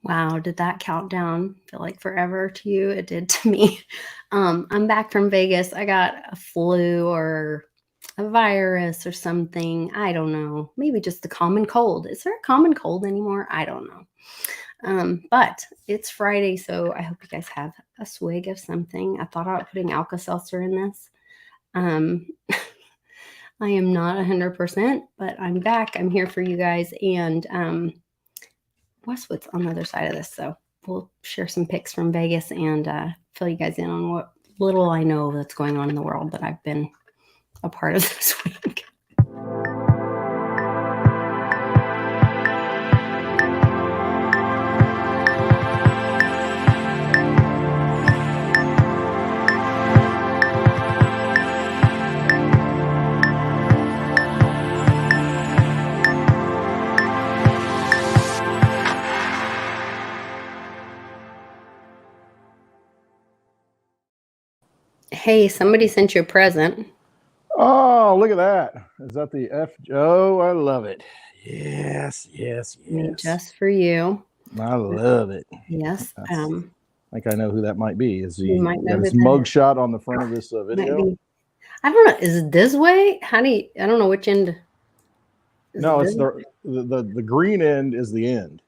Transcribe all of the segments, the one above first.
Wow, did that countdown feel like forever to you? It did to me. I'm back from Vegas. I got a flu or a virus or something. I don't know. Maybe just the common cold. Is there a common cold anymore? I don't know. But it's Friday, so I hope you guys have a swig of something. I thought about putting Alka-Seltzer in this. I am not 100%, but I'm back. I'm here for you guys. And Westwood's on the other side of this, so we'll share some pics from Vegas and fill you guys in on what little I know that's going on in the world that I've been a part of this week. Hey, somebody sent you a present. Oh, look at that. Is that the F? Oh, I love it. Yes. Just for you. I love it. Yes. I think I know who that might be. Is he You might know got his who that mug is. shot on the front of this video? I don't know. Is it this way? I don't know which end. No, it's the green end is the end.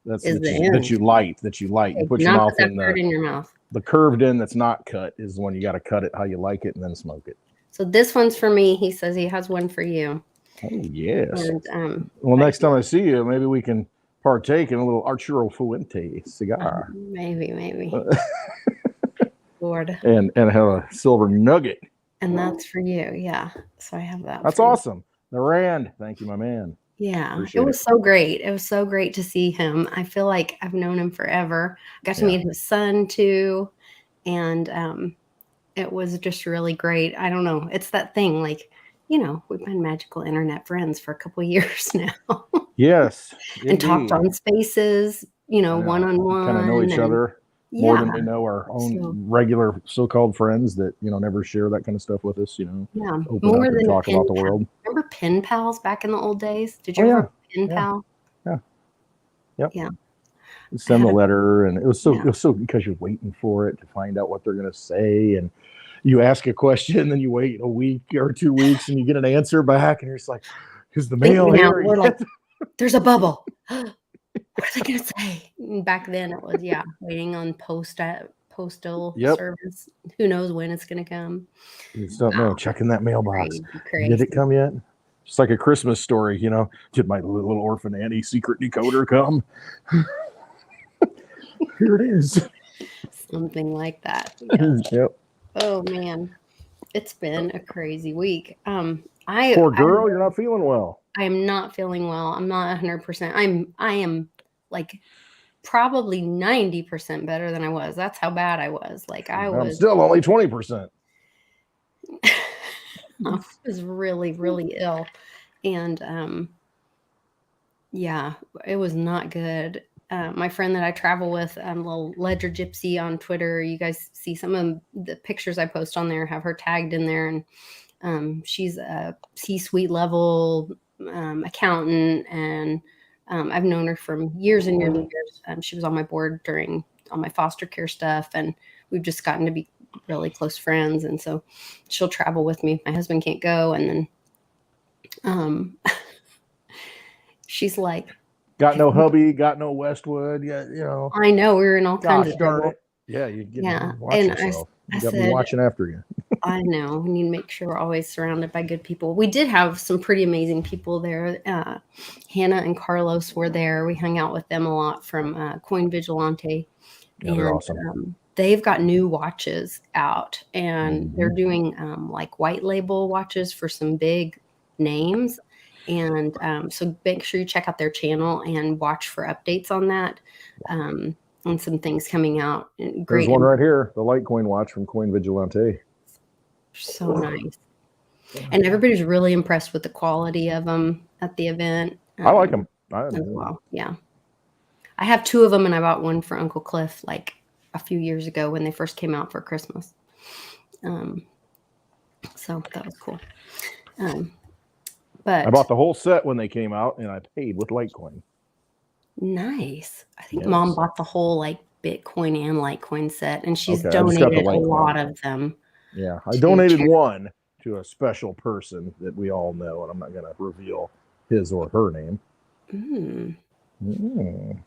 That's Is the end. That you light. Okay, you put your mouth in your mouth. The curved end that's not cut is the one you got to cut it how you like it and then smoke it. So this one's for me. He says he has one for you. Oh yes. And, well, next time I see you, maybe we can partake in a little Arturo Fuente cigar. Maybe. Lord. And have a silver nugget. And that's for you. Yeah. So I have that. That's awesome. The Rand. Thank you, my man. Yeah. Appreciate it was so great. It was so great to see him. I feel like I've known him forever. I got to meet his son too. And it was just really great. I don't know. It's that thing, like, we've been magical internet friends for a couple of years now. Yes. And talked on Spaces, one-on-one. Kind of know each other more than we know our own regular so-called friends that, never share that kind of stuff with us, Yeah. Open more up and talk about the world. Remember pen pals back in the old days? Did you ever have a pen pal? Yeah. Yep. Yeah. Send a letter, and it was so because you're waiting for it to find out what they're going to say, and you ask a question, then you wait a week or 2 weeks, and you get an answer back, and you're just like, "Is the mail here?" We're like, "There's a bubble. What are they going to say?" And back then, it was waiting on postal service. Who knows when it's going to come? You just don't know. Checking that mailbox. Did it come yet? Just like a Christmas story, Did my little orphan Annie secret decoder come? Here it is. Something like that. Yep. Oh man, it's been a crazy week. Poor girl, you're not feeling well. I am not feeling well. I'm not 100%. I am like probably 90% better than I was. That's how bad I was. I'm still only 20%. I was really, really ill. And it was not good. My friend that I travel with, little Ledger Gypsy on Twitter, you guys see some of the pictures I post on there, have her tagged in there. And she's a C-suite level accountant, and I've known her from years and years and years. She was on my board during all my foster care stuff, and we've just gotten to be really close friends. And so she'll travel with me. My husband can't go. And then she's like, got no hubby, got no Westwood. Yeah, I know, we were in all kinds of trouble. Yeah, you get to watch yourself. You got me watching after you. I know. We need to make sure we're always surrounded by good people. We did have some pretty amazing people there. Hannah and Carlos were there. We hung out with them a lot from Coin Vigilante. Yeah, they're awesome. They've got new watches out, and they're doing like white label watches for some big names. And so make sure you check out their channel and watch for updates on that. And some things coming out. Great. There's one right here, the Litecoin watch from Coin Vigilante. So nice. And everybody's really impressed with the quality of them at the event. I like them. As well. Yeah. I have 2 of them, and I bought one for Uncle Cliff like a few years ago when they first came out for Christmas. So that was cool. But I bought the whole set when they came out, and I paid with Litecoin. Nice. I think Yeah, mom so bought the whole like Bitcoin and Litecoin set, and she's okay, I just got the donated a Litecoin. lot of them Yeah, I to donated charity. one to a special person that we all know, and I'm not going to reveal his or her name. Mm, Mm.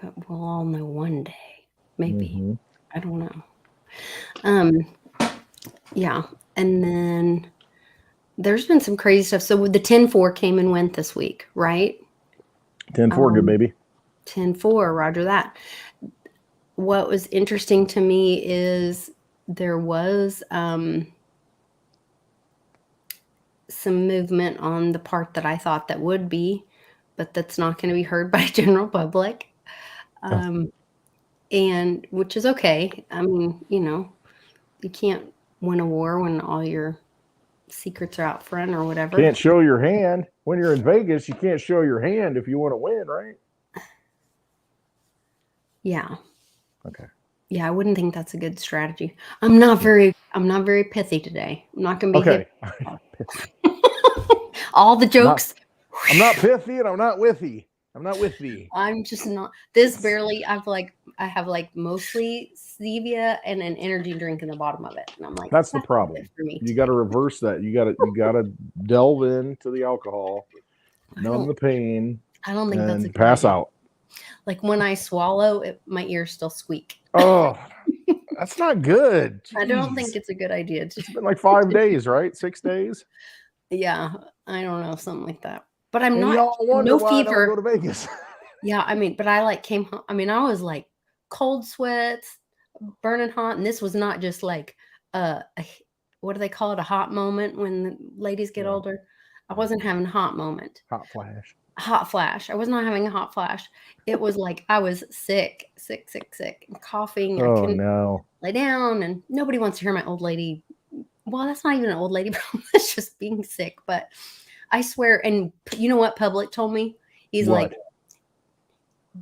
but we'll all know one day. Maybe. Mm-hmm. I don't know. Um, yeah. And then there's been some crazy stuff. So the 10-4 came and went this week, right? 10-4, good baby. 10-4, roger that. What was interesting to me is there was some movement on the part that I thought that would be, but that's not going to be heard by general public. And which is okay. I mean, you can't win a war when all your secrets are out front or whatever. Can't show your hand. When you're in Vegas, you can't show your hand if you want to win, right? Yeah. Okay. Yeah, I wouldn't think that's a good strategy. I'm not very pithy today. I'm not going to be okay. all the jokes. I'm not pithy and I'm not withy. I'm not with thee. I'm just not. This barely. I have like mostly stevia and an energy drink in the bottom of it, and I'm like, that's the problem for me. You got to reverse that. You got to delve into the alcohol, numb the pain. I don't think and that's a good pass idea. out. Like when I swallow, my ears still squeak. Oh, that's not good. Jeez. I don't think it's a good idea. It's been like 5 days, right? 6 days. Yeah, I don't know, something like that. But I'm and not. Y'all wonder No why fever. I don't go to Vegas. Yeah, I mean, but I like came home. I mean, I was like cold sweats, burning hot, and this was not just like what do they call it? A hot moment when the ladies get older. I wasn't having a hot moment. Hot flash. Hot flash. I was not having a hot flash. It was like I was sick, and coughing. I couldn't lay down, and nobody wants to hear my old lady. Well, that's not even an old lady problem. That's just being sick. But I swear, and you know what Public told me? He's like,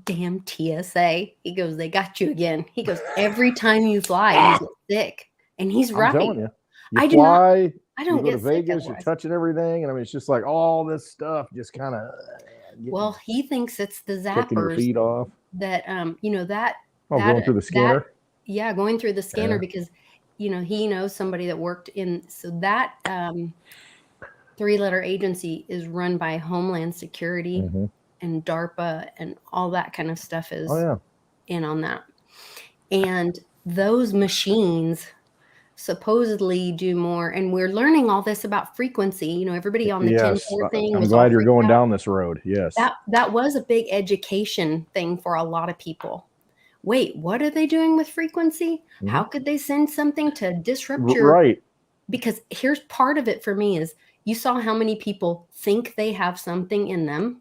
damn TSA. He goes, they got you again. He goes, every time you fly, you get sick. And he's right. I'm telling you. You fly, I don't you go to Vegas, you're touching everything. And I mean, it's just like all this stuff just kind of. Well, he thinks it's the zappers. Kicking your feet off. That, that. Going through the scanner? Going through the scanner because, he knows somebody that worked in. So that 3-letter agency is run by Homeland Security. Mm-hmm. And DARPA and all that kind of stuff is in on that. And those machines supposedly do more. And we're learning all this about frequency. Everybody on the 10-4 thing. I'm glad you're going down this road. Yes. That was a big education thing for a lot of people. Wait, what are they doing with frequency? Mm-hmm. How could they send something to disrupt your... Right. Because here's part of it for me is you saw how many people think they have something in them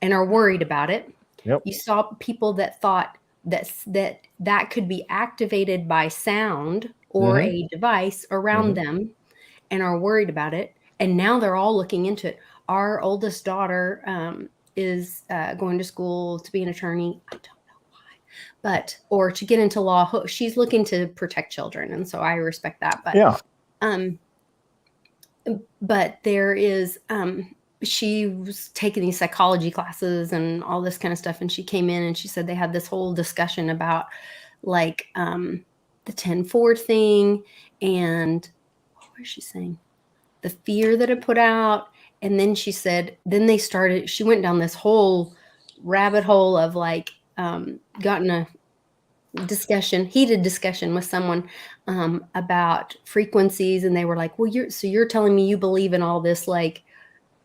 and are worried about it. Yep. You saw people that thought that could be activated by sound or a device around them and are worried about it. And now they're all looking into it. Our oldest daughter is going to school to be an attorney. I don't know why, or to get into law. She's looking to protect children. And so I respect that. But but there is... she was taking these psychology classes and all this kind of stuff. And she came in and she said they had this whole discussion about like the 10-4 thing. And what was she saying? The fear that it put out. And then she said, she went down this whole rabbit hole of like gotten a heated discussion with someone about frequencies. And they were like, well, you're telling me you believe in all this like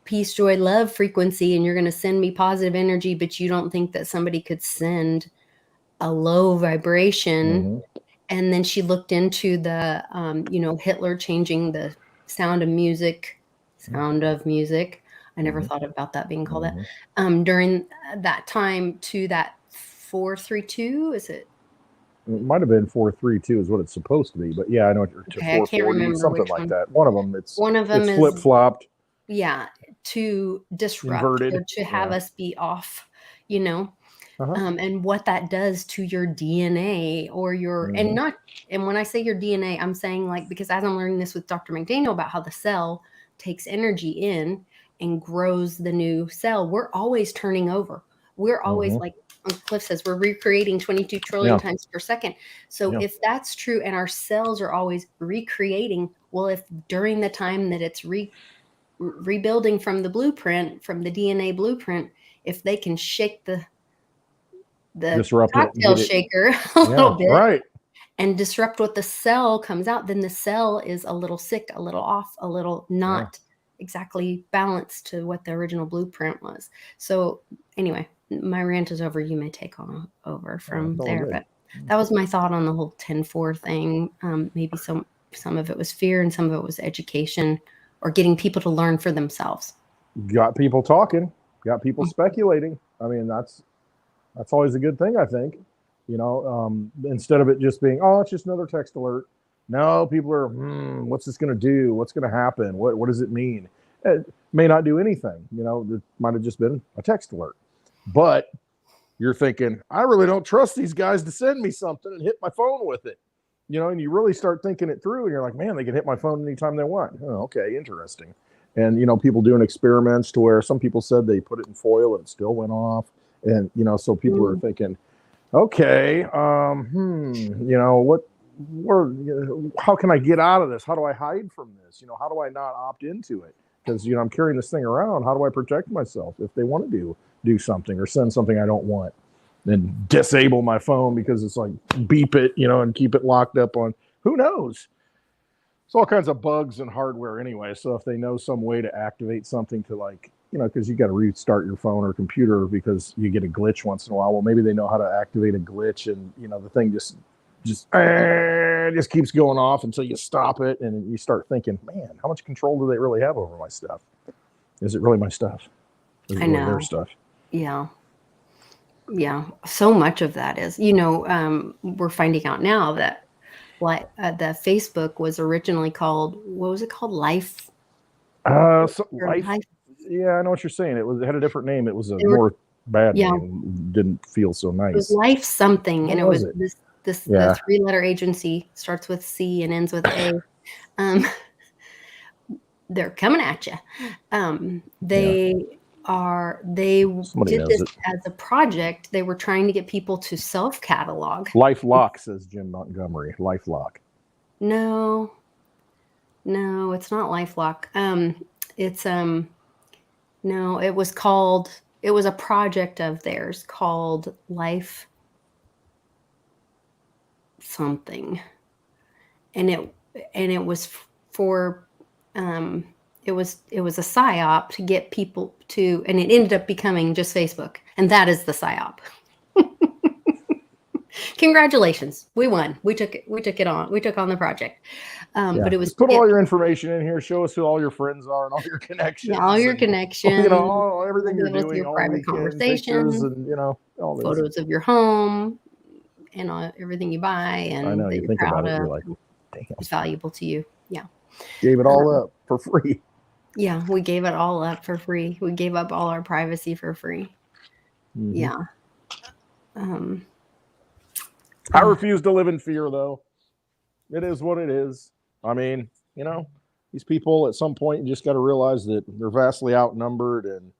peace, joy, love frequency, and you're going to send me positive energy, but you don't think that somebody could send a low vibration. Mm-hmm. And then she looked into the, Hitler changing the sound of music. I never thought about that being called that. During that time to that 432, is it? It might have been 432 is what it's supposed to be, but yeah, I know what you're to 440, I can't remember something like that. One of them, it's flip flopped. Yeah, to disrupt inverted, or to have us be off, and what that does to your DNA or your, and when I say your DNA, I'm saying like, because as I'm learning this with Dr. McDaniel about how the cell takes energy in and grows the new cell, we're always turning over. we're always like Cliff says, we're recreating 22 trillion times per second. So if that's true, and our cells are always recreating, well, if during the time that it's rebuilding from the blueprint, from the DNA blueprint, if they can shake the disrupt cocktail shaker a little bit, right, and disrupt what the cell comes out, then the cell is a little sick, a little off, a little not exactly balanced to what the original blueprint was. So anyway, my rant is over. You may take over from there. But that was my thought on the whole 10-4 thing. Maybe some of it was fear and some of it was education, or getting people to learn for themselves. Got people talking, got people speculating. I mean, that's always a good thing, I think. You know, instead of it just being, oh, it's just another text alert. No, people are, what's this going to do? What's going to happen? What does it mean? It may not do anything. You know, it might have just been a text alert. But you're thinking, I really don't trust these guys to send me something and hit my phone with it. You know, and you really start thinking it through, and you're like, man, they can hit my phone anytime they want. Oh, okay, interesting. And, you know, people doing experiments to where some people said they put it in foil and it still went off. And, you know, so people are thinking, okay, you know, how can I get out of this? How do I hide from this? You know, how do I not opt into it? Because, you know, I'm carrying this thing around. How do I protect myself if they want to do something or send something I don't want? And disable my phone because it's like beep it, you know, and keep it locked up on who knows. It's all kinds of bugs and hardware anyway. So if they know some way to activate something to, like, you know, because you got to restart your phone or computer because you get a glitch once in a while. Well, maybe they know how to activate a glitch, and, you know, the thing just keeps going off until you stop it, and you start thinking, man, how much control do they really have over my stuff? Is it really my stuff? Is it really their stuff? Yeah. Yeah. So much of that is, you know, we're finding out now that the Facebook was originally called, what was it called? Life. Life. Yeah, I know what you're saying. It had a different name. It was a more bad name. Didn't feel so nice. It was Life something, what and it was this the 3-letter agency, starts with C and ends with A. They're coming at you. They did this as a project. They were trying to get people to self-catalog. LifeLog, says Jim Montgomery. LifeLog. No, it's not LifeLog. It's no, it was a project of theirs called Life something, and it was for it was a psyop to get people to, and it ended up becoming just Facebook, and that is the psyop. Congratulations, we won. We took it on. We took on the project. But it was, just put all your information in here. Show us who all your friends are and all your connections. Yeah, all your connections. You know, everything you're doing. Your private conversations, and, you know, all this. Photos of your home and everything you buy, and I know, you think about it, you're like, damn, it's valuable to you. Yeah. Gave it all up for free. Yeah, we gave it all up for free. We gave up all our privacy for free. Yeah. I refuse to live in fear, though. It is what it is. I mean, you know, these people at some point, you just got to realize that they're vastly outnumbered, and,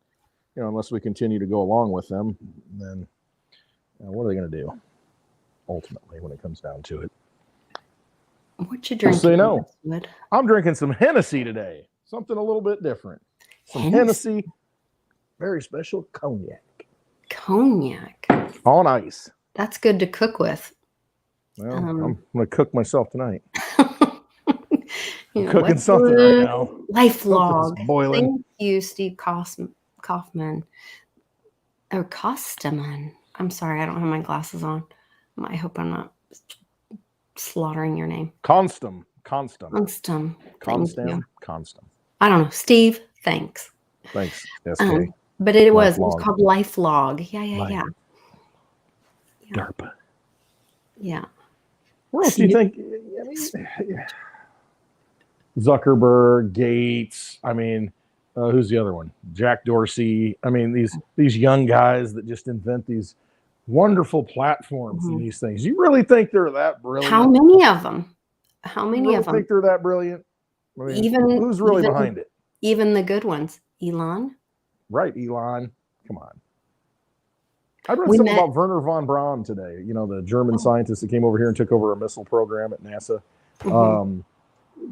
you know, unless we continue to go along with them, then, you know, what are they going to do ultimately when it comes down to it? What you drinking? Say no. I'm drinking some Hennessy today. Something a little bit different. Some Hennessy, very special cognac. Cognac. On ice. That's good to cook with. Well, I'm going to cook myself tonight. You know, cooking something right now. LifeLog. Boiling. Thank you, Steve Kaufman. Or Kosteman. I'm sorry, I don't have my glasses on. I hope I'm not slaughtering your name. Constam. I don't know. Steve, thanks. Thanks, SK. But it was called LifeLog. Yeah. DARPA. Yeah. Where else do you think? I mean, Zuckerberg, Gates. I mean, who's the other one? Jack Dorsey. I mean, these young guys that just invent these wonderful platforms and these things. You really think they're that brilliant? How many of them? How many of them? Think they're that brilliant? I mean, who's really behind it? Even the good ones. Elon? Right, Elon. Come on. I read something about Werner von Braun today. You know, the German scientist that came over here and took over a missile program at NASA. Mm-hmm.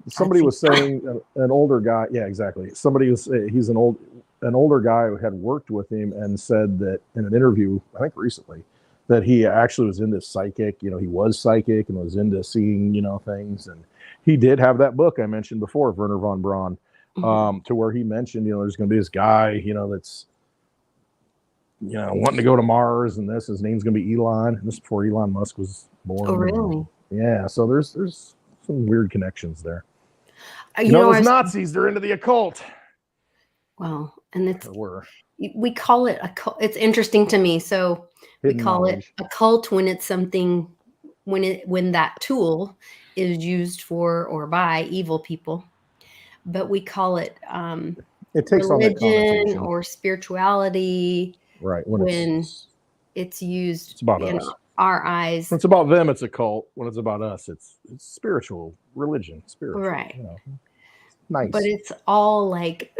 Somebody was saying an older guy. Yeah, exactly. Somebody was. He's an older guy who had worked with him and said that in an interview, I think recently, that he actually was into psychic. You know, he was psychic and was into seeing, you know, things. And he did have that book I mentioned before, Werner von Braun, to where he mentioned, you know, there's going to be this guy, you know, that's, you know, wanting to go to Mars, and his name's going to be Elon. And this is before Elon Musk was born. Oh, really? Yeah. So there's some weird connections there. You know those Nazis, they're into the occult. Well, and we call it a cult. It's interesting to me. So we call it a cult when it's something, when that tool is used for or by evil people. But we call it it takes religion or spirituality, right? When it's used, it's about us. Our eyes. When it's about them, it's a cult. When it's about us, it's spiritual religion. Spiritual, right? You know. Nice. But it's all like,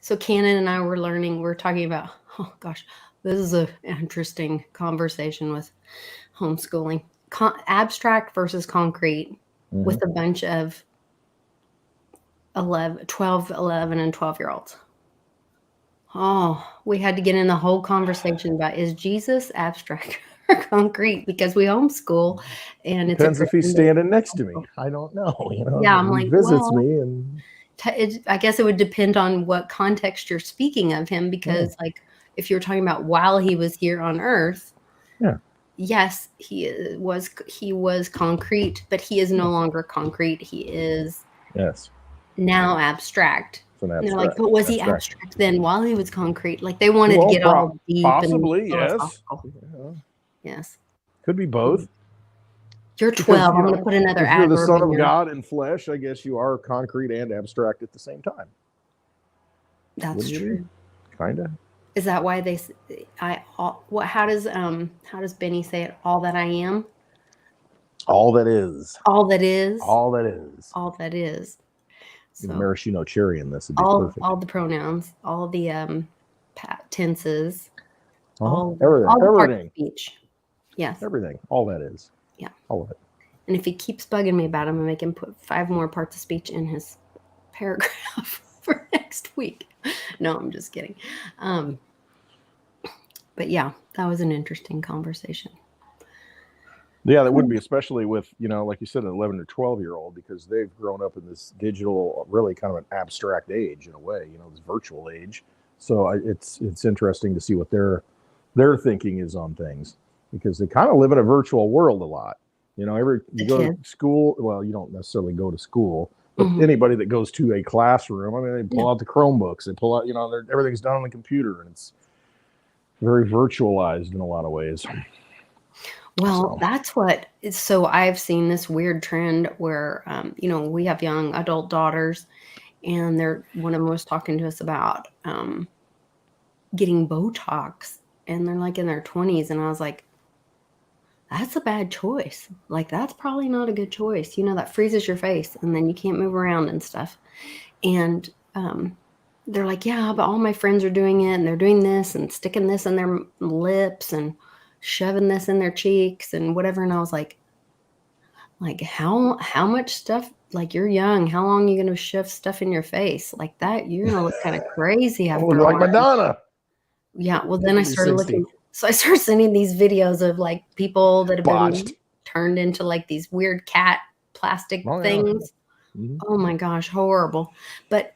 so Cannon and I were learning. We're talking about. Oh gosh, this is an interesting conversation with homeschooling. Abstract versus concrete, with a bunch of 12, 11, and 12-year-olds. Oh, we had to get in the whole conversation about, is Jesus abstract or concrete? Because we homeschool, and depends if he's standing next to me. I don't know. You know, yeah, I'm like, visits me, and I guess it would depend on what context you're speaking of him. Because, like, if you're talking about while he was here on Earth, yes, he was concrete, but he is no longer concrete. He is now abstract. And they're like, but was he abstract then while he was concrete? Like, they wanted to get all deep. Possibly, and yes. Could be both. You're 12. I'm going to put another adverb. If you're the Son of God in flesh, I guess you are concrete and abstract at the same time. That's true. Kind of. Is that why they? How does Benny say it? All that I am. All that is. All that is. All that is. All that is. So, maraschino cherry in this would be perfect. All the pronouns, all the tenses, everything. All the parts of speech. Yes. Everything. All that is. Yeah. All of it. And if he keeps bugging me about it, I'm going to make him put 5 more parts of speech in his paragraph for next week. No, I'm just kidding. But yeah, that was an interesting conversation. Yeah, that would be, especially with, you know, like you said, an 11 or 12-year-old, because they've grown up in this digital, really kind of an abstract age in a way, you know, this virtual age. So it's interesting to see what their thinking is on things, because they kind of live in a virtual world a lot. You know, you go to school. Well, you don't necessarily go to school, but anybody that goes to a classroom, I mean, they pull out the Chromebooks, they pull out, you know, everything's done on the computer, and it's very virtualized in a lot of ways. Well, that's what. So I've seen this weird trend where, you know, we have young adult daughters, and one of them was talking to us about getting Botox, and they're like in their 20s, and I was like, that's a bad choice. Like, that's probably not a good choice. You know, that freezes your face, and then you can't move around and stuff. And they're like, yeah, but all my friends are doing it, and they're doing this and sticking this in their lips and shoving this in their cheeks and whatever. And I was like how much stuff? Like, you're young. How long are you going to shove stuff in your face like that? You're going to look kind of crazy after like Madonna. Yeah. Well, then I started looking. So I started sending these videos of like people that have been turned into like these weird cat plastic things. Oh my gosh, horrible. But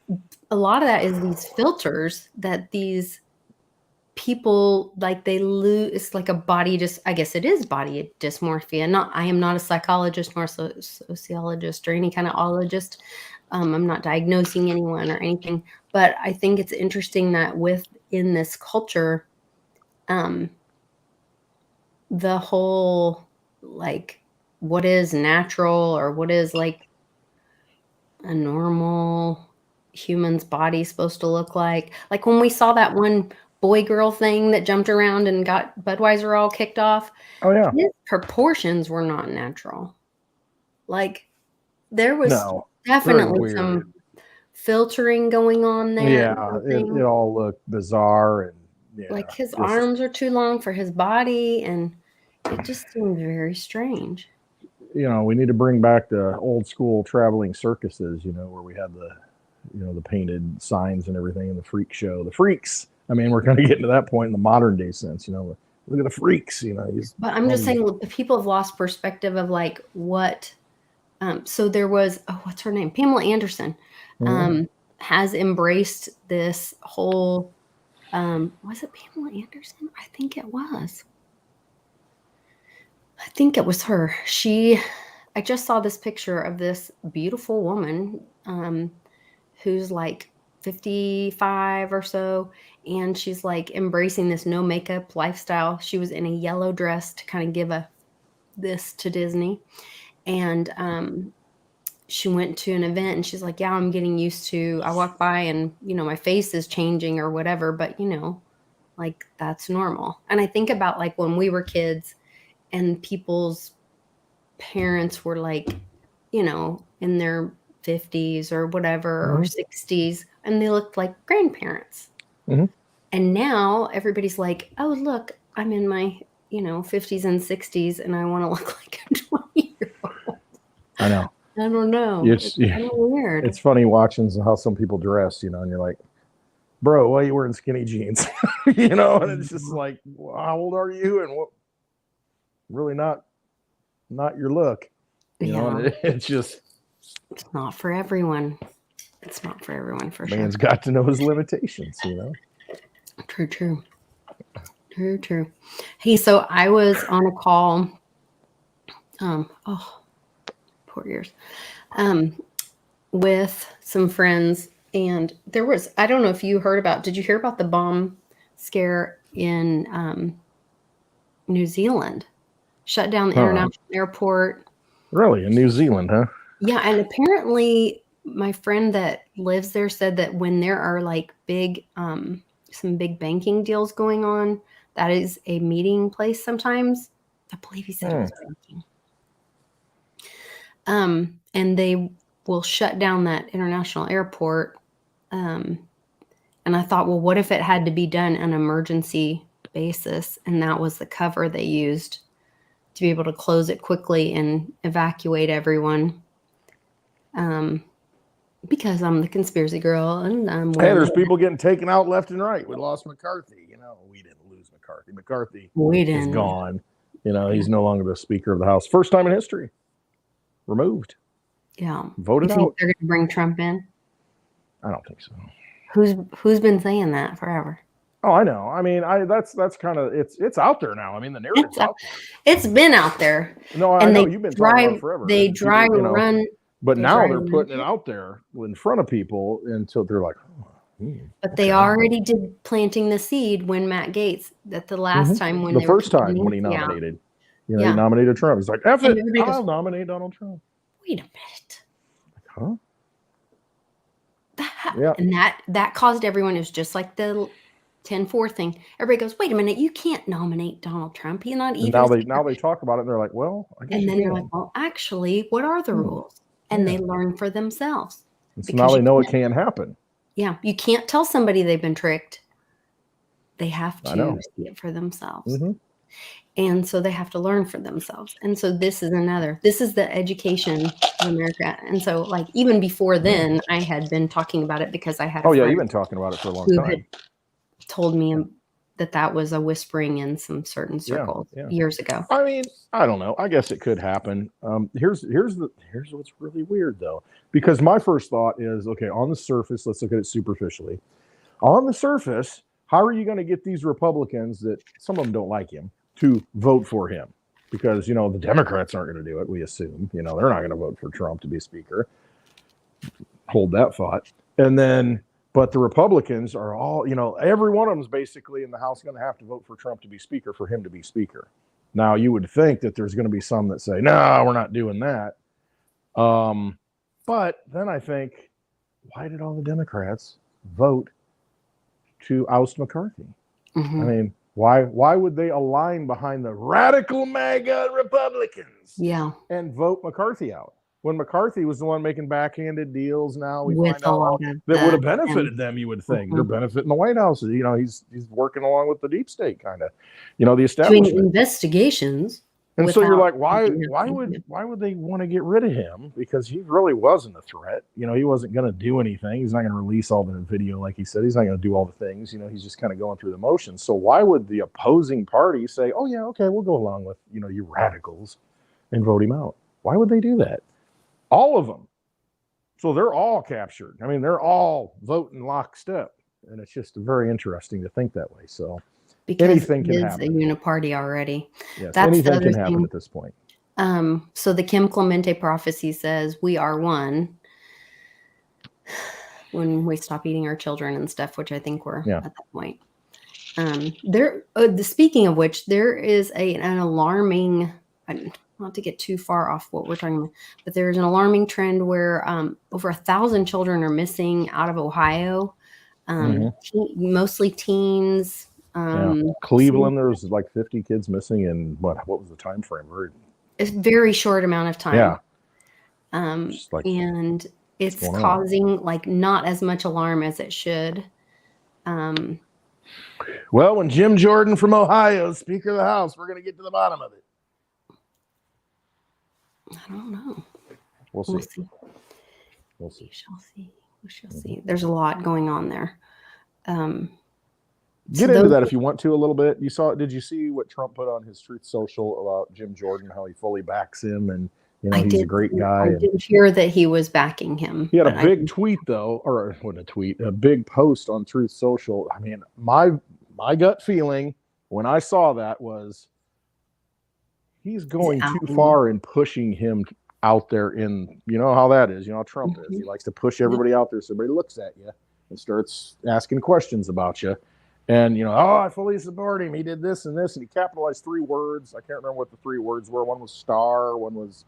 a lot of that is these filters that these people, like, they lose. It's like a body, I guess it is body dysmorphia. I am not a psychologist nor sociologist or any kind of ologist. I'm not diagnosing anyone or anything, but I think it's interesting that within this culture, the whole, like, what is natural or what is like a normal human's body supposed to look like when we saw that one boy girl thing that jumped around and got Budweiser all kicked off. Oh yeah. His proportions were not natural. Like, there was definitely some filtering going on there. Yeah, it all looked bizarre, and like his arms are too long for his body, and it just seemed very strange. We need to bring back the old school traveling circuses, where we had the painted signs and everything, and the freak show, the freaks. I mean, we're kind of getting to that point in the modern day sense, look at the freaks, But I'm just saying, people have lost perspective of like what. So there was, what's her name? Pamela Anderson has embraced this whole, was it Pamela Anderson? I think it was. I think it was her. I just saw this picture of this beautiful woman who's like 55 or so, and she's like embracing this no makeup lifestyle. She was in a yellow dress to kind of give this to Disney. And she went to an event and she's like, yeah, I'm getting used to, I walk by and, my face is changing or whatever, but like that's normal. And I think about like when we were kids and people's parents were like, in their 50s or whatever, or 60s, and they looked like grandparents. And now everybody's like, oh, look, I'm in my, 50s and 60s and I want to look like a 20-year-old. I know. I don't know. It's kind of weird. It's funny watching how some people dress, and you're like, bro, why are you wearing skinny jeans? And it's just like, well, how old are you? And what? Really not your look. And it's just. It's not for everyone. It's not for everyone, for sure. Man's got to know his limitations, True. Hey, so I was on a call. Poor ears. With some friends, and there was, I don't know if you did you hear about the bomb scare in New Zealand? Shut down the international airport. Really? In New Zealand, huh? Yeah, and apparently my friend that lives there said that when there are like big, some big banking deals going on, that is a meeting place sometimes. I believe he said it was banking. And they will shut down that international airport. And I thought, well, what if it had to be done on an emergency basis? And that was the cover they used to be able to close it quickly and evacuate everyone. Because I'm the conspiracy girl, and there's people getting taken out left and right. We lost McCarthy. We didn't lose McCarthy. McCarthy is gone. He's no longer the Speaker of the House. First time in history. Removed. Yeah. Voted you think out. They're going to bring Trump in? I don't think so. Who's been saying that forever? Oh, I know. I mean, that's kind of it's out there now. I mean, the narrative's out there. It's been out there. No, I know you've been talking about it forever. They dry run. But now they're putting it out there in front of people until they're like, but they already did planting the seed when Matt Gaetz, that the last time when the first time when he nominated, he nominated Trump. He's like, F it, I'll nominate Donald Trump. Wait a minute. Huh? And that caused everyone, it was just like the 10-4 thing. Everybody goes, wait a minute, you can't nominate Donald Trump. He's not even. Now they talk about it and they're like, well, I guess. And then they're like, well, actually, what are the rules? And they learn for themselves. So now they know it can happen. Yeah. You can't tell somebody they've been tricked. They have to see it for themselves. And so they have to learn for themselves. And so this is the education of America. And so like even before then, I had been talking about it because I had you've been talking about it for a long time. Had told me that was a whispering in some certain circles years ago. I mean, I don't know. I guess it could happen. Here's what's really weird though, because my first thought is, okay, on the surface, let's look at it superficially. On the surface, how are you going to get these Republicans that some of them don't like him to vote for him? Because, the Democrats aren't going to do it, we assume. They're not going to vote for Trump to be speaker. Hold that thought. And then, but the Republicans are all, every one of them is basically in the House going to have to vote for Trump to be speaker for him to be speaker. Now, you would think that there's going to be some that say, no, we're not doing that. But then I think, why did all the Democrats vote to oust McCarthy? I mean, why would they align behind the radical MAGA Republicans? Yeah. And vote McCarthy out? when McCarthy was the one making backhanded deals. Now we with find a out lot of that would have the benefited them. You would think they're Mhm. benefiting the White House. You know, he's working along with the deep state, kind of, you know, the doing establishment. investigations And so you're without like, why nothing. would they want to get rid of him? Because he really wasn't a threat. You know, he wasn't going to do anything. He's not going to release all the video, like he said. He's not going to do all the things. You know, he's just kind of going through the motions. So why would the opposing party say, "Oh yeah, okay, we'll go along with, you know, you radicals and vote him out"? Why would they do that? All of them. So they're all captured. I mean, they're all voting lockstep, and it's just very interesting to think that way. So Because anything it can is a happen. uniparty already. Yes, That's the anything other can happen thing. at this point. So the Kim Clemente prophecy says we are one when we stop eating our children and stuff, which I think we're at that point. Speaking of which, there is an alarming, not to get too far off what we're talking about, but there's an alarming trend where over 1,000 children are missing out of Ohio, mostly teens. Cleveland, there was like 50 kids missing in what was the time frame? A very short amount of time. Yeah. And it's causing like not as much alarm as it should. Well, when Jim Jordan from Ohio is Speaker of the House, we're going to get to the bottom of it. I don't know. We'll see. We shall see. There's a lot going on there. Get into that if you want to a little bit. Did you see what Trump put on his Truth Social about Jim Jordan, how he fully backs him, and you know, he's a great guy. I didn't hear that he was backing him. He had a big tweet though, or what a tweet, a big post on Truth Social. I mean, my gut feeling when I saw that was he's going too far in pushing him out there in, you know how that is, you know how Trump is. He likes to push everybody out there so everybody looks at you and starts asking questions about you. And, you know, I fully support him. He did this and this, and he capitalized 3 words. I can't remember what the 3 words were. One was star, one was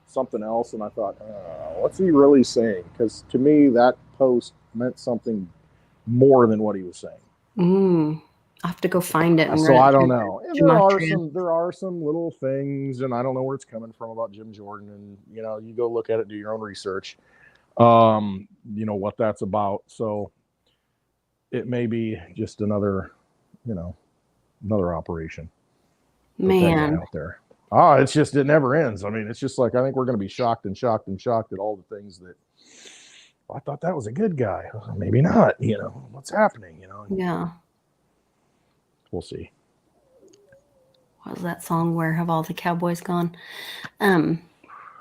something else. And I thought, what's he really saying? Because to me, that post meant something more than what he was saying. I have to go find it. So I don't know. There are some little things, and I don't know where it's coming from about Jim Jordan. And, you know, you go look at it, do your own research, you know, what that's about. So it may be just another operation. Man. Out there. It's just, it never ends. I mean, it's just like, I think we're going to be shocked and shocked and shocked at all the things that, I thought that was a good guy. Maybe not, you know, what's happening, you know? Yeah. We'll see. What was that song? Where Have All the Cowboys Gone?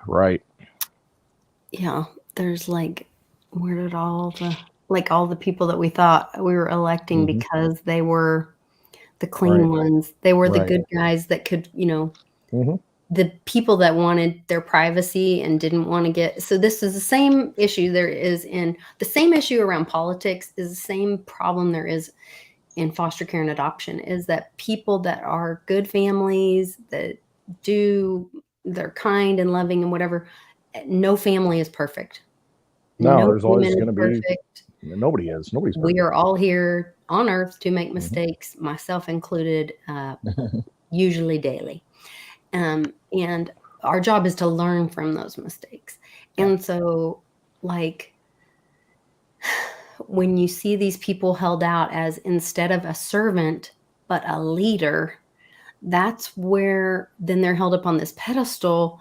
Right. Yeah. There's like, where did all the people that we thought we were electing because they were the clean ones. They were the good guys that could, you know, the people that wanted their privacy and didn't want to get. So this is the same issue there is in the same issue around politics is the same problem there is in foster care and adoption, is that people that are good families that they're kind and loving and whatever, no family is perfect. No, there's always going to be. Nobody is. Nobody's perfect. We are all here on earth to make mistakes, myself included, usually daily. And our job is to learn from those mistakes. And so, like, when you see these people held out as instead of a servant, but a leader, that's where then they're held up on this pedestal.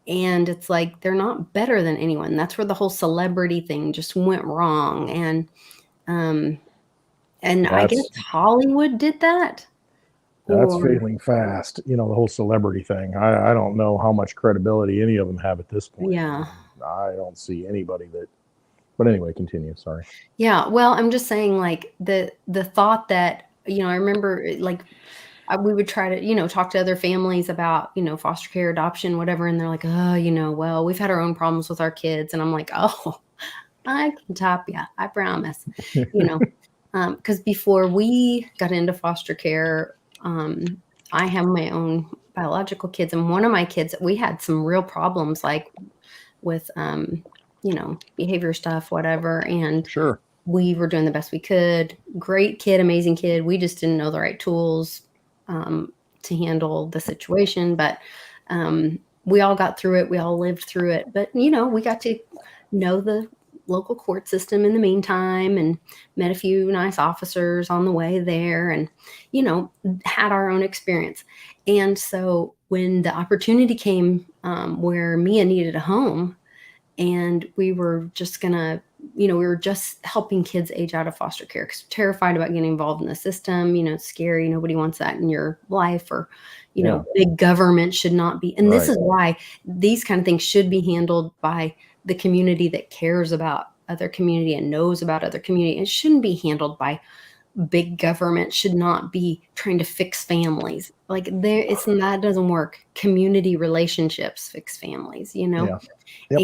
And it's like, they're not better than anyone. That's where the whole celebrity thing just went wrong. And I guess Hollywood did that. That's failing fast. You know, the whole celebrity thing. I don't know how much credibility any of them have at this point. Yeah. I don't see anybody that, but anyway, continue. Sorry. Yeah. Well, I'm just saying, like, the thought that, you know, I remember like we would try to, you know, talk to other families about, you know, foster care, adoption, whatever. And they're like, oh, you know, well, we've had our own problems with our kids. And I'm like, oh, I can top you. I promise, you know, because before we got into foster care, I have my own biological kids, and one of my kids, we had some real problems, like with, you know, behavior stuff, whatever. And we were doing the best we could. Great kid, amazing kid. We just didn't know the right tools to handle the situation. But we all got through it. We all lived through it. But, we got to know the local court system in the meantime and met a few nice officers on the way there and, had our own experience. And so when the opportunity came where Mia needed a home and we were just gonna, we were just helping kids age out of foster care because we're terrified about getting involved in the system. It's scary. Nobody wants that in your life, or, big government should not be. And this is why these kind of things should be handled by the community that cares about other community and knows about other community. It shouldn't be handled by big government. Should not be trying to fix families. Like that doesn't work. Community relationships fix families, Yeah. Yep.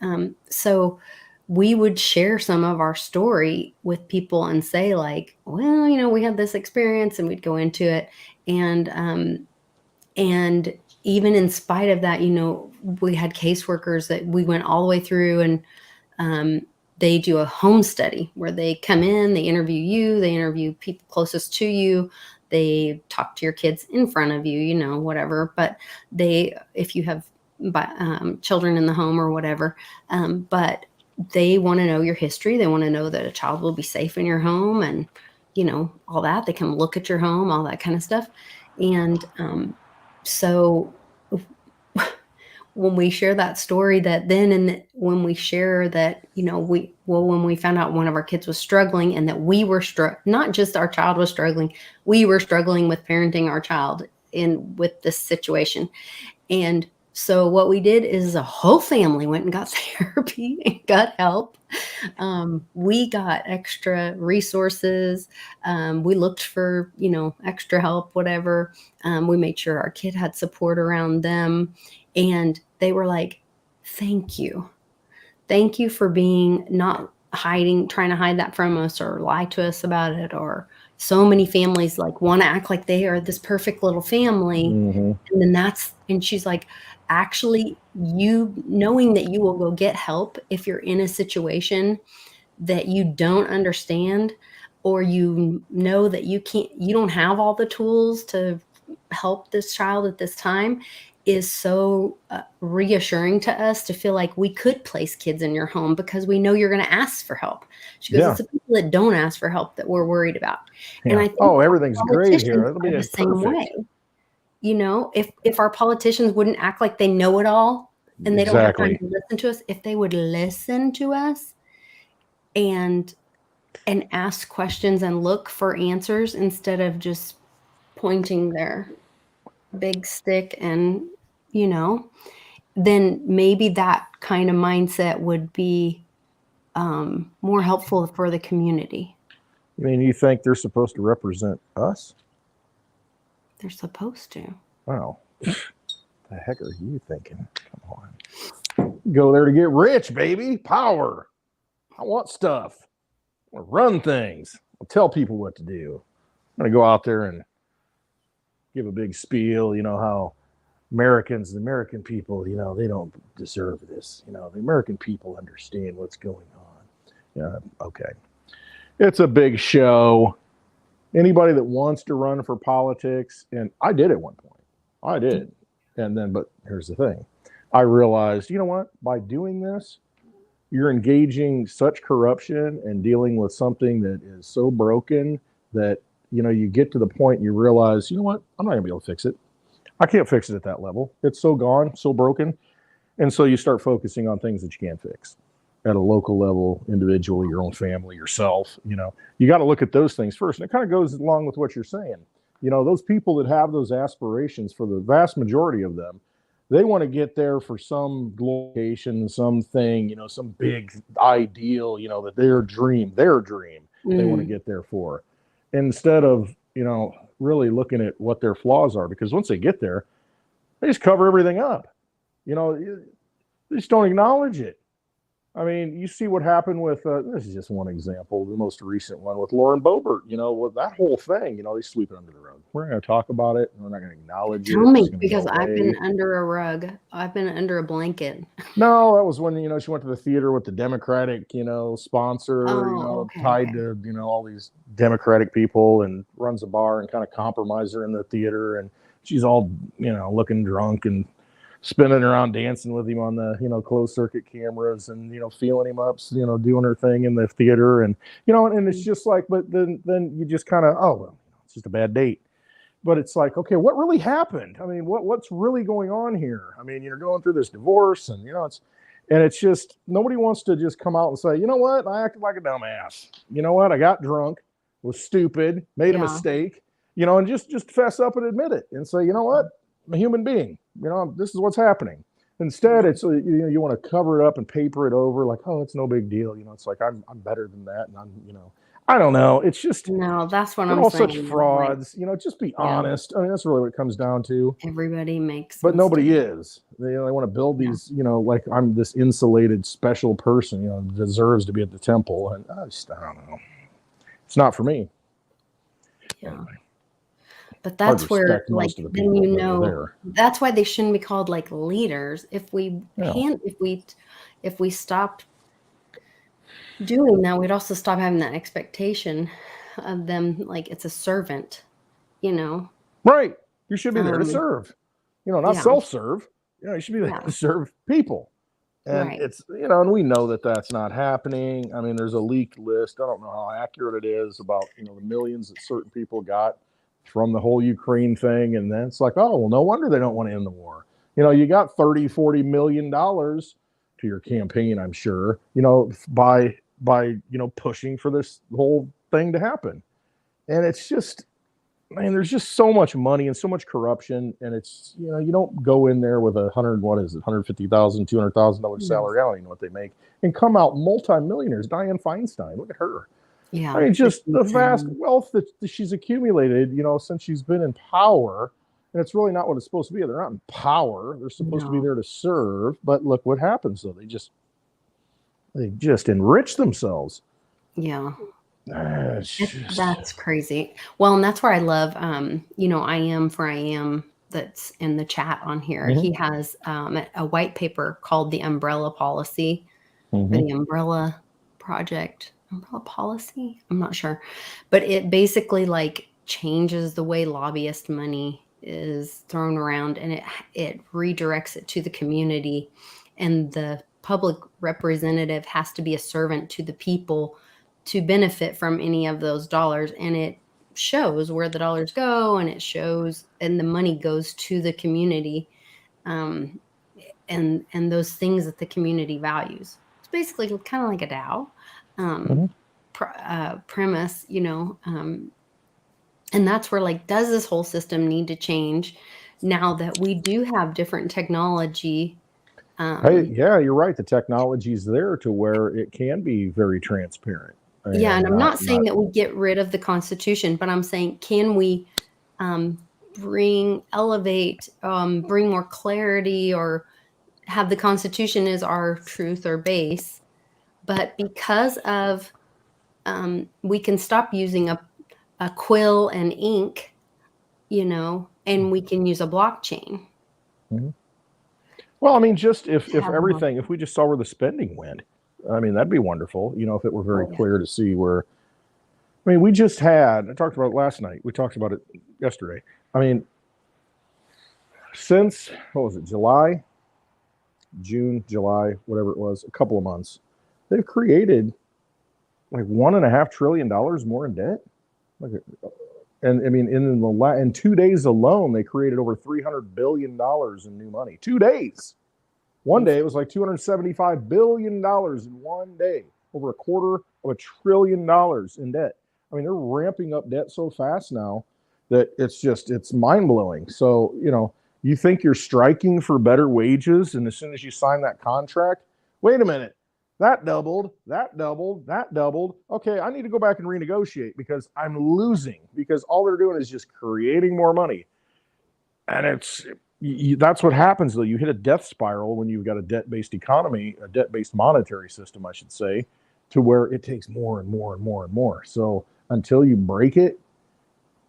And so we would share some of our story with people and say like, well, we had this experience, and we'd go into it. And even in spite of that, we had caseworkers that we went all the way through, and they do a home study where they come in, they interview you, they interview people closest to you, they talk to your kids in front of you, whatever. But if you have children in the home or whatever, but they want to know your history. They want to know that a child will be safe in your home, and all that. They can look at your home, all that kind of stuff. And so when we share that story, when we share that, when we found out one of our kids was struggling, and that we were not just our child was struggling, we were struggling with parenting our child with this situation. And so what we did is a whole family went and got therapy and got help. We got extra resources. We looked for, extra help, whatever. We made sure our kid had support around them. And they were like, thank you. Thank you for being not trying to hide that from us or lie to us about it. Or so many families like want to act like they are this perfect little family. Mm-hmm. And then and she's like, actually, you knowing that you will go get help if you're in a situation that you don't understand, or that you don't have all the tools to help this child at this time, is so reassuring to us to feel like we could place kids in your home because we know you're going to ask for help. She goes, it's the people that don't ask for help that we're worried about. Yeah. And I think everything's great here. It'll be the same way. If our politicians wouldn't act like they know it all and they don't have time to listen to us, if they would listen to us and ask questions and look for answers instead of just pointing their big stick and, then maybe that kind of mindset would be more helpful for the community. I mean, you think they're supposed to represent us? They're supposed to. Wow. The heck are you thinking? Come on. Go there to get rich, baby. Power. I want stuff. I want to run things. I'll tell people what to do. I'm going to go out there and give a big spiel, how the American people, they don't deserve this. The American people understand what's going on. Yeah, okay. It's a big show. Anybody that wants to run for politics, and I did at one point. I did. But here's the thing. I realized, you know what? By doing this, you're engaging such corruption and dealing with something that is so broken that, you get to the point and you realize, you know what? I'm not going to be able to fix it. I can't fix it at that level. It's so gone, so broken. And so you start focusing on things that you can fix at a local level, individually, your own family, yourself. You got to look at those things first. And it kind of goes along with what you're saying. Those people that have those aspirations, for the vast majority of them, they want to get there for some location, something, some big ideal, that their dream, they want to get there for, instead of, really looking at what their flaws are. Because once they get there, they just cover everything up. They just don't acknowledge it. I mean, you see what happened with, this is just one example, the most recent one with Lauren Boebert, with that whole thing, they sweep it under the rug. We're going to talk about it. And we're not going to acknowledge it. Tell me, because I've been under a rug. I've been under a blanket. No, that was when, she went to the theater with the Democratic, sponsor, tied to, all these Democratic people, and runs a bar and kind of compromise her in the theater. And she's all, looking drunk and spinning around, dancing with him on the, closed circuit cameras, and, feeling him up, doing her thing in the theater. And, and it's just like, but then you just kind of, oh, well, it's just a bad date. But it's like, okay, what really happened? I mean, what's really going on here? I mean, you're going through this divorce, and, it's just, nobody wants to just come out and say, you know what, I acted like a dumbass. You know what, I got drunk, was stupid, made a mistake, and just fess up and admit it and say, you know what, I'm a human being. This is what's happening. Instead, it's you want to cover it up and paper it over like, oh, it's no big deal. It's like I'm better than that, and I'm I don't know. It's just no. That's what they're I'm all saying. such frauds. Just be honest. I mean, that's really what it comes down to. Everybody makes, but nobody is. They want to build these. Like I'm this insulated special person. Deserves to be at the temple, and I don't know. It's not for me. Yeah. Anyway. But that's where, like, then that's why they shouldn't be called like leaders. If we if we stopped doing that, we'd also stop having that expectation of them. Like it's a servant, Right. You should be there to serve, not self-serve. You should be there to serve people. And it's, and we know that that's not happening. I mean, there's a leaked list. I don't know how accurate it is about, the millions that certain people got from the whole Ukraine thing. And then it's like, oh, well, no wonder they don't want to end the war. You got $30-40 million to your campaign, I'm sure, by pushing for this whole thing to happen. And it's just, man, there's just so much money and so much corruption. And it's, you don't go in there with $150,000, $200,000 salary. I don't even know what they make, and come out multimillionaires. Dianne Feinstein, look at her. Yeah, I mean, just the vast wealth that she's accumulated, since she's been in power. And it's really not what it's supposed to be. They're not in power. They're supposed to be there to serve. But look what happens, though. They just enrich themselves. Yeah. That's crazy. Well, and that's where I love, I am that's in the chat on here. Mm-hmm. He has a white paper called the Umbrella Policy, or the Umbrella Project. Umbrella Policy? I'm not sure. But it basically like changes the way lobbyist money is thrown around, and it redirects it to the community, and the public representative has to be a servant to the people to benefit from any of those dollars. And it shows where the dollars go, and it shows, and the money goes to the community, and those things that the community values. It's basically kind of like a DAO. Premise, and that's where, like, does this whole system need to change now that we do have different technology? You're right. The technology is there to where it can be very transparent. And I'm not saying that we get rid of the Constitution, but I'm saying, can we bring more clarity, or have the Constitution as our truth or base? But because of, we can stop using a quill and ink, and we can use a blockchain. Mm-hmm. Well, I mean, just if we just saw where the spending went, I mean, that'd be wonderful. If it were very clear to see where, I mean, I talked about it last night. We talked about it yesterday. I mean, since, June, July, whatever it was, a couple of months, they've created like $1.5 trillion more in debt. And I mean, in 2 days alone, they created over $300 billion in new money. 2 days. One day it was like $275 billion in one day, over $250 billion in debt. I mean, they're ramping up debt so fast now that it's mind blowing. So, you think you're striking for better wages, and as soon as you sign that contract, wait a minute, that doubled. Okay, I need to go back and renegotiate because I'm losing, because all they're doing is just creating more money. And that's what happens, though. You hit a death spiral when you've got a debt-based economy, a debt-based monetary system, I should say, to where it takes more and more and more and more. So until you break it,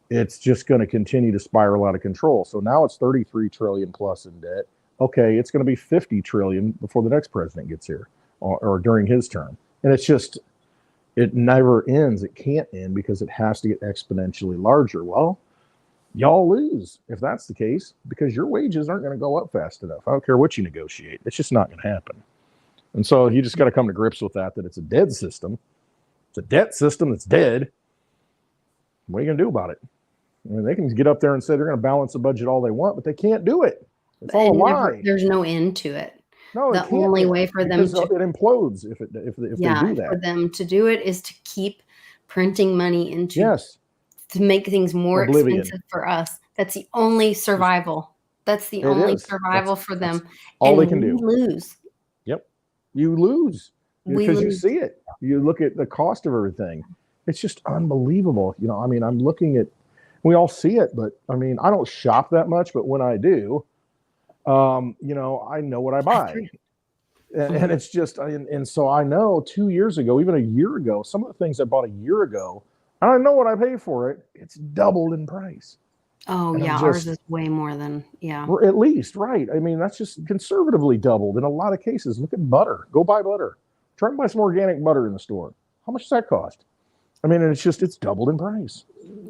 it's just going to continue to spiral out of control. So now it's 33 trillion plus in debt. Okay, it's going to be 50 trillion before the next president gets here, or during his term. And it never ends. It can't end because it has to get exponentially larger. Well, Y'all lose if that's the case, because your wages aren't going to go up fast enough. I don't care what you negotiate. It's just not going to happen. And so you just got to come to grips with that it's a dead system. It's a debt system that's dead. What are you going to do about it? I mean, they can get up there and say they're going to balance the budget all they want, but they can't do it. It's all a lie. There's no end to it. No, the only way for them to it implodes if they do that. For them to do it is to keep printing money into to make things more expensive for us. That's the only survival. That's the only survival for them. All they can do. Lose. Yep, you lose because you see it. You look at the cost of everything. It's just unbelievable. You know, I mean, I'm looking at. We all see it, but I mean, I don't shop that much, but when I do, you know, I know what I buy. And it's just, and so I know 2 years ago, even a year ago, some of the things I bought a year ago, and I know what I pay for it. It's doubled in price. Oh, and yeah. Ours is way more than, at least, right. I mean, that's just conservatively doubled in a lot of cases. Look at butter. Go buy butter. Try and buy some organic butter in the store. How much does that cost? I mean, and it's doubled in price.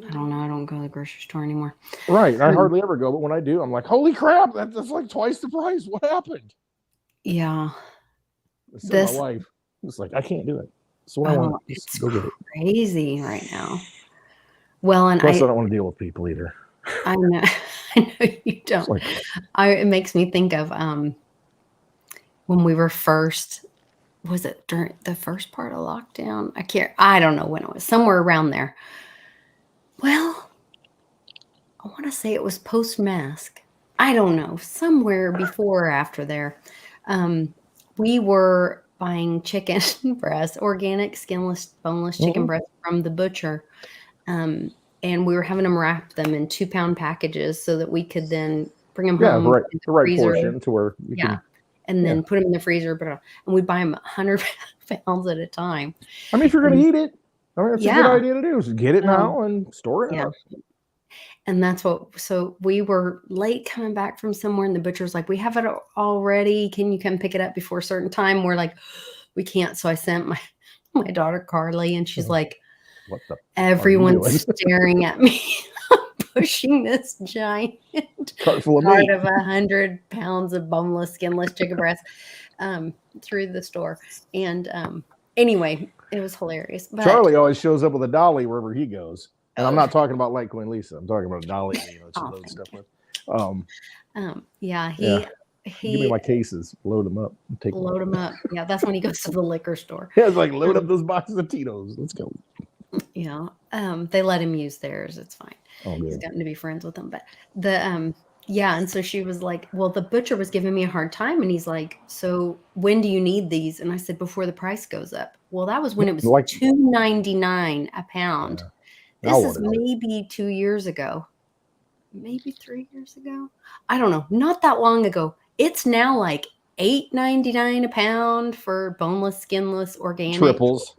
I don't know. I don't go to the grocery store anymore. Right. I hardly ever go, but when I do, I'm like, holy crap, that's like twice the price. What happened? Yeah. So my wife was like, I can't do it. So what I want, it's go get it. Crazy right now. Well, and plus I don't want to deal with people either. I know. I know you don't. Like, it makes me think of when we were first. Was it during the first part of lockdown? I don't know when it was. Somewhere around there. Well, I want to say it was post-mask. I don't know. Somewhere before or after there. We were buying chicken breast, organic, skinless, boneless chicken breast from the butcher. And we were having them wrap them in 2-pound packages so that we could then bring them home. Right. The right portion to where you can. And then put them in the freezer. And we'd buy them 100 pounds at a time. I mean, if you're going to eat it, I mean, it's a good idea to do. Is get it now and store it up. And that's so we were late coming back from somewhere, and the butcher's like, we have it already. Can you come pick it up before a certain time? We're like, we can't. So I sent my daughter Carly, and she's like, what the everyone's staring at me. Pushing this giant cart full of meat of 100 pounds of boneless, skinless chicken breast through the store. And anyway, it was hilarious. But Charlie always shows up with a dolly wherever he goes. And I'm not talking about like Queen Lisa. I'm talking about a dolly, you know, to load stuff with. Give me my cases, load them up. Load them up. Yeah, that's when he goes to the liquor store. Yeah, it's like load up those boxes of Tito's. Let's go. Yeah. They let him use theirs. It's fine. Oh, he's gotten to be friends with them. But and so she was like, well, the butcher was giving me a hard time, and he's like, so when do you need these? And I said, before the price goes up. Well, that was when it was like $2.99 a pound. This is maybe 2 years ago, maybe 3 years ago. I don't know. Not that long ago. It's now like $8.99 a pound for boneless, skinless, organic triples.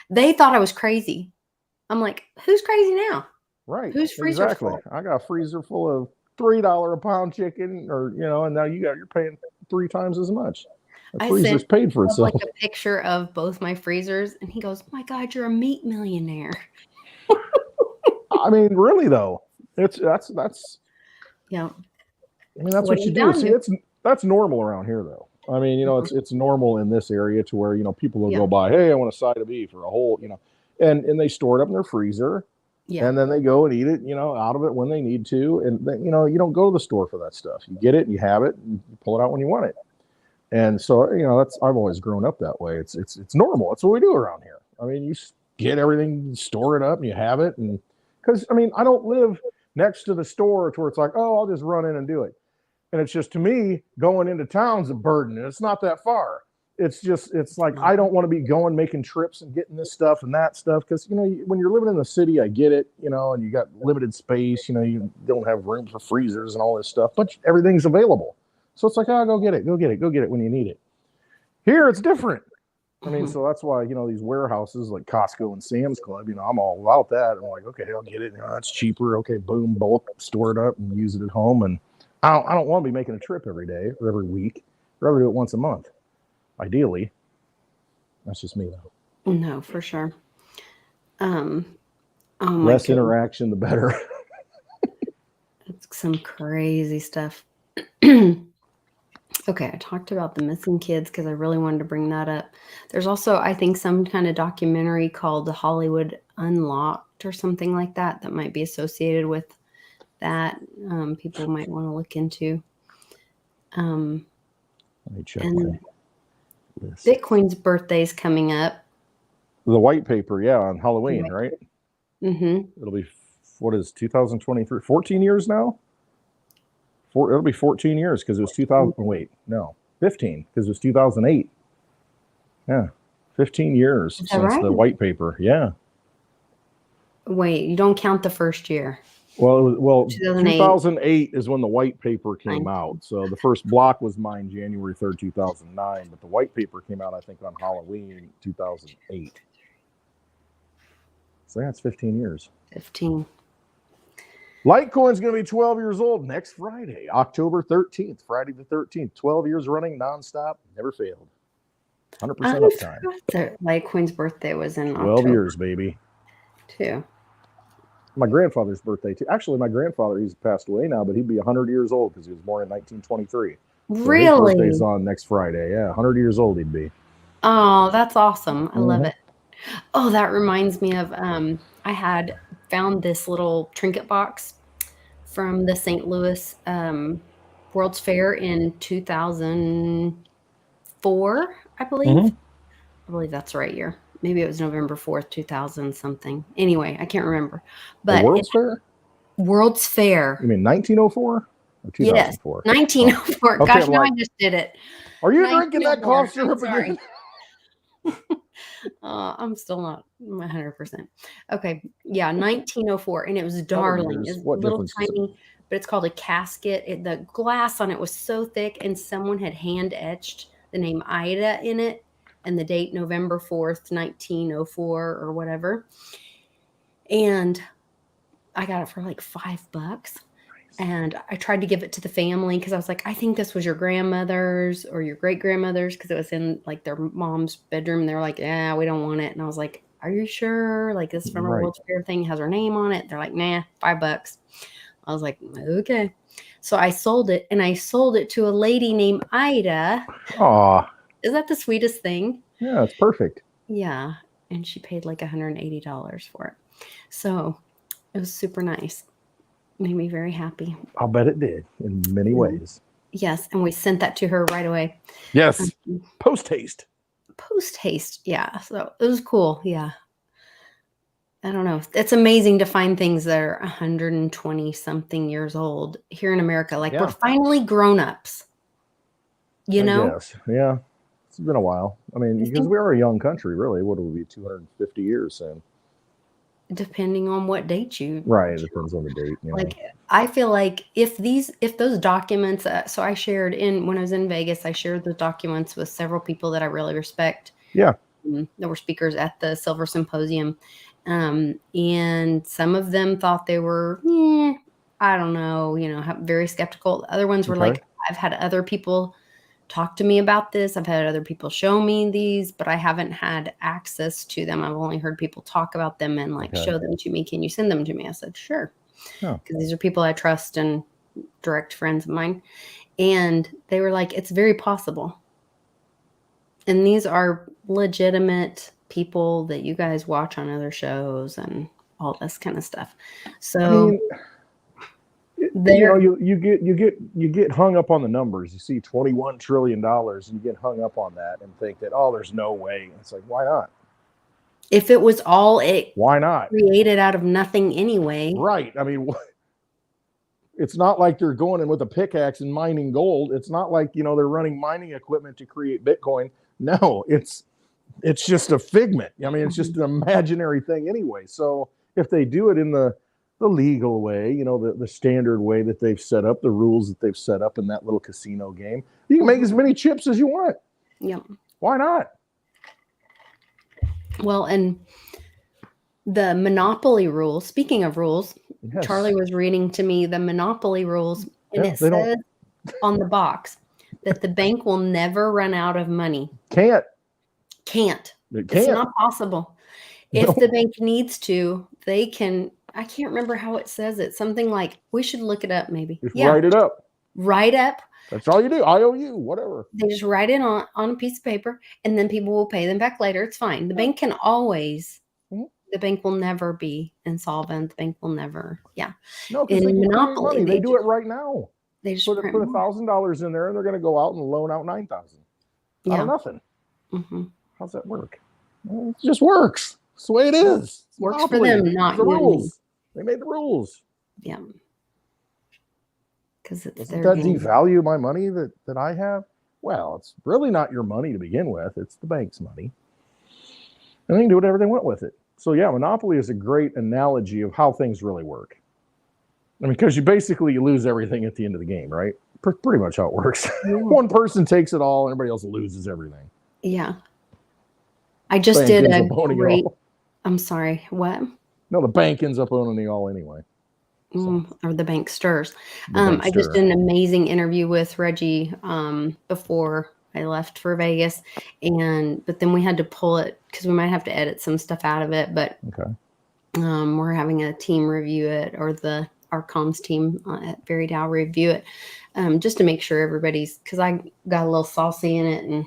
They thought I was crazy. I'm like, who's crazy now? Right. Who's freezer full? I got a freezer full of $3 a pound chicken, or and now you're paying 3 times as much. The freezer's paid for itself. Like a picture of both my freezers, and he goes, "My God, you're a meat millionaire." I mean, really though, that's yeah. I mean, that's what you do. See, that's normal around here, though. I mean, it's normal in this area to where people will go buy, hey, I want a side of beef or a whole, and they store it up in their freezer. Yeah. And then they go and eat it, out of it when they need to. And then, you don't go to the store for that stuff. You get it and you have it and you pull it out when you want it. And so, I've always grown up that way. It's normal. That's what we do around here. I mean, you get everything, you store it up and you have it. And because, I don't live next to the store to where it's like, oh, I'll just run in and do it. And it's just, to me, going into town's a burden. And it's not that far. It's like, I don't want to be making trips and getting this stuff and that stuff. Because, when you're living in the city, I get it, and you got limited space, you don't have room for freezers and all this stuff, but everything's available. So it's like, oh, go get it when you need it. Here, it's different. I mean, so that's why, these warehouses like Costco and Sam's Club, I'm all about that. I'm like, okay, I'll get it. It's cheaper. Okay, boom, bulk, store it up and use it at home. And I don't want to be making a trip every day or every week. I'd rather do it once a month. Ideally. That's just me, though. No, for sure. Oh my Less goodness. interaction, the better. It's some crazy stuff. Okay, I talked about the missing kids because I really wanted to bring that up. There's also, I think, some kind of documentary called The Hollywood Unlocked or something like that that might be associated with that. People might want to look into. Let me check And my list. Bitcoin's birthday's coming up. The white paper, yeah, on Halloween, right? Mm-hmm. It'll be, what is 2023? 14 years now? It'll be 14 years because it was 2000. Wait, no, 15 because it was 2008. Yeah, 15 years since right? the white paper. Yeah. Wait, you don't count the first year. Well, 2008. 2008 is when the white paper came out. So the first block was mined January 3rd, 2009, but the white paper came out, I think, on Halloween 2008. So yeah, it's 15 years. 15. Litecoin's going to be 12 years old next Friday, October 13th, Friday the 13th. 12 years running nonstop, never failed. 100% uptime. Litecoin's birthday was in 12 October. years, baby. Too. My grandfather's birthday, too. Actually, my grandfather, he's passed away now, but he'd be 100 years old because he was born in 1923. Really? So his birthday's on next Friday. Yeah, 100 years old he'd be. Oh, that's awesome. I love it. Oh, that reminds me of, I had found this little trinket box from the St. Louis World's Fair in 2004, I believe. I believe that's the right year. Maybe it was November 4th, 2000 something. Anyway, I can't remember. But the World's Fair? World's Fair. You mean 1904? Or 2004? Yes, 1904. Oh. Okay, gosh, now I just did it. Are you drinking that cough syrup again? I'm still not 100%. Okay, yeah, 1904, and it was darling. It's little tiny, but it's called a casket. The glass on it was so thick, and someone had hand etched the name Ida in it, and the date November 4th, 1904, or whatever. And I got it for like $5. And I tried to give it to the family because I was like, I think this was your grandmother's or your great grandmother's because it was in like their mom's bedroom. They're like, yeah, we don't want it. And I was like, are you sure? Like, this is from a World's Fair thing, has her name on it. They're like, nah, $5. I was like, okay. So I sold it, and I sold it to a lady named Ida. Aw. Is that the sweetest thing? Yeah, it's perfect. Yeah. And she paid like $180 for it. So it was super nice. Made me very happy. I'll bet it did in many ways. Yes, and we sent that to her right away. Yes, post haste. Post haste, yeah. So it was cool. Yeah, I don't know. It's amazing to find things that are 120 something years old here in America. Like we're finally grown ups. You know? Yes. Yeah, it's been a while. I mean, because we are a young country, really. What will be 250 years soon? Depending on what date you it depends on the date. Yeah. Like I feel like if those documents, so I shared when I was in Vegas, I shared those documents with several people that I really respect. Yeah, there were speakers at the Silver Symposium, and some of them thought they were, I don't know, very skeptical. Other ones were like, I've had other people talk to me about this. I've had other people show me these, but I haven't had access to them. I've only heard people talk about them and show them to me. Can you send them to me? I said, sure. Because these are people I trust and direct friends of mine. And they were like, it's very possible. And these are legitimate people that you guys watch on other shows and all this kind of stuff. So you get hung up on the numbers. You see $21 trillion and you get hung up on that and think that, oh, there's no way. It's like, why not? If it was all why not created out of nothing anyway? Right. I mean, it's not like they're going in with a pickaxe and mining gold. It's not like, they're running mining equipment to create Bitcoin. No, it's just a figment. I mean, it's just an imaginary thing anyway. So if they do it in the legal way, the standard way that they've set up, the rules that they've set up in that little casino game, you can make as many chips as you want. Yep. Why not? Well, and the monopoly rules, speaking of rules, Charlie was reading to me the monopoly rules, and it says on the box that the bank will never run out of money. Can't. It's not possible. If the bank needs to, they can, I can't remember how it says it. Something like, we should look it up maybe. Just write it up. Write up. That's all you do. IOU, whatever. They just write it on a piece of paper, and then people will pay them back later. It's fine. The bank can always, the bank will never be insolvent. The bank will never, No, because they can create money. They do it right now. They just put $1,000 in there, and they're going to go out and loan out $9,000 out of nothing. Mm-hmm. How's that work? Well, it just works. It's the way it is. It's works for them, not the rules. They made the rules. Yeah. Because it's doesn't that devalue my money that I have? Well, it's really not your money to begin with. It's the bank's money. And they can do whatever they want with it. So yeah, monopoly is a great analogy of how things really work. I mean, because you lose everything at the end of the game, right? Pretty much how it works. One person takes it all, and everybody else loses everything. Yeah. I just did a great... I'm sorry, what? No, the bank ends up owning it all anyway. So. Or the bank stirs. I just did an amazing interview with Reggie before I left for Vegas, but then we had to pull it because we might have to edit some stuff out of it. But we're having a team review it, or our comms team at Very Dow review it, just to make sure everybody's, because I got a little saucy in it, and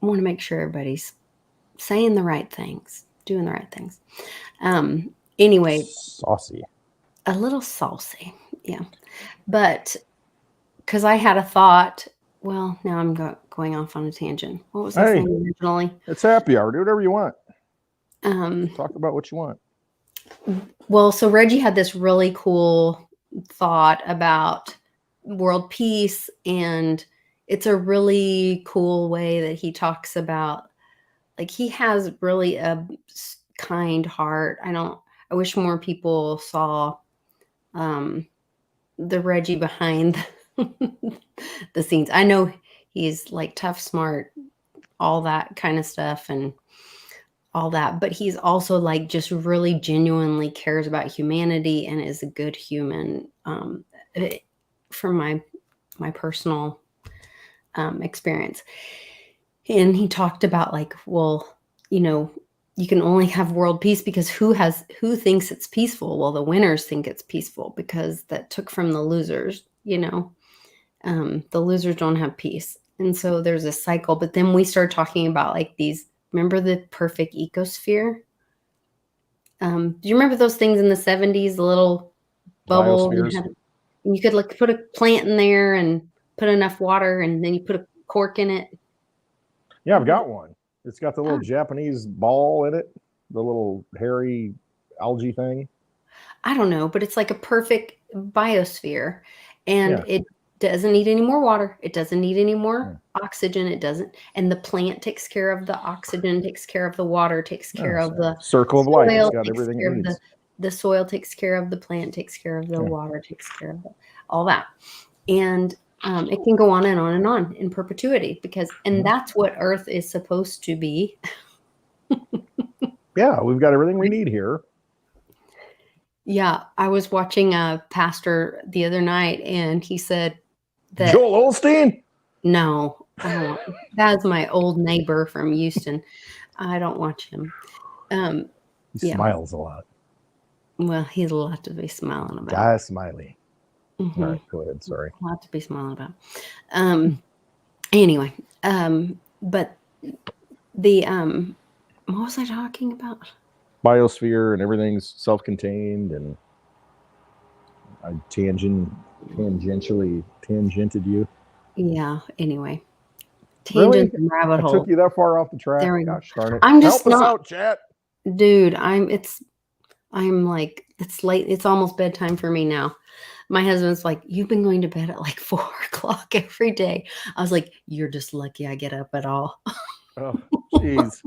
want to make sure everybody's saying the right things, doing the right things. Anyway, saucy, a little saucy, yeah. But because I had a thought, well, now I'm going off on a tangent. What was I saying originally? It's happy hour. Do whatever you want. Talk about what you want. Well, so Reggie had this really cool thought about world peace, and it's a really cool way that he talks about, like, he has really a kind heart. I wish more people saw the Reggie behind the scenes. I know he's like tough, smart, all that kind of stuff and all that, but he's also like just really genuinely cares about humanity and is a good human, from my personal experience. And he talked about, like, well, you can only have world peace because who thinks it's peaceful? Well, the winners think it's peaceful because that took from the losers, the losers don't have peace. And so there's a cycle. But then we start talking about, like, remember the perfect ecosphere? Do you remember those things in the 70s, the little bubble? You could like put a plant in there and put enough water, and then you put a cork in it. Yeah, I've got one. It's got the little Japanese ball in it, the little hairy algae thing. I don't know, but it's like a perfect biosphere, and it doesn't need any more water. It doesn't need any more oxygen. It doesn't. And the plant takes care of the oxygen, takes care of the water, takes care of the circle of life. It's got everything it needs. The soil takes care of the plant, takes care of the water, takes care of all that. And it can go on and on and on in perpetuity and that's what Earth is supposed to be. Yeah, we've got everything we need here. Yeah, I was watching a pastor the other night, and he said that Joel Osteen? No, I don't. That's my old neighbor from Houston. I don't watch him. He smiles a lot. Well, he's a lot to be smiling about. Guy Smiley. Mm-hmm. All right, go ahead. Sorry. A lot to be smiling about. Anyway, but the what was I talking about? Biosphere, and everything's self-contained, and I tangentially tangented you. Yeah. Anyway, tangent and rabbit hole. I took you that far off the track. There we go. Gosh darn it! I'm just help us out, chat. Dude, I'm like, it's late. It's almost bedtime for me now. My husband's like, you've been going to bed at like 4 o'clock every day. I was like, you're just lucky I get up at all. Oh, jeez.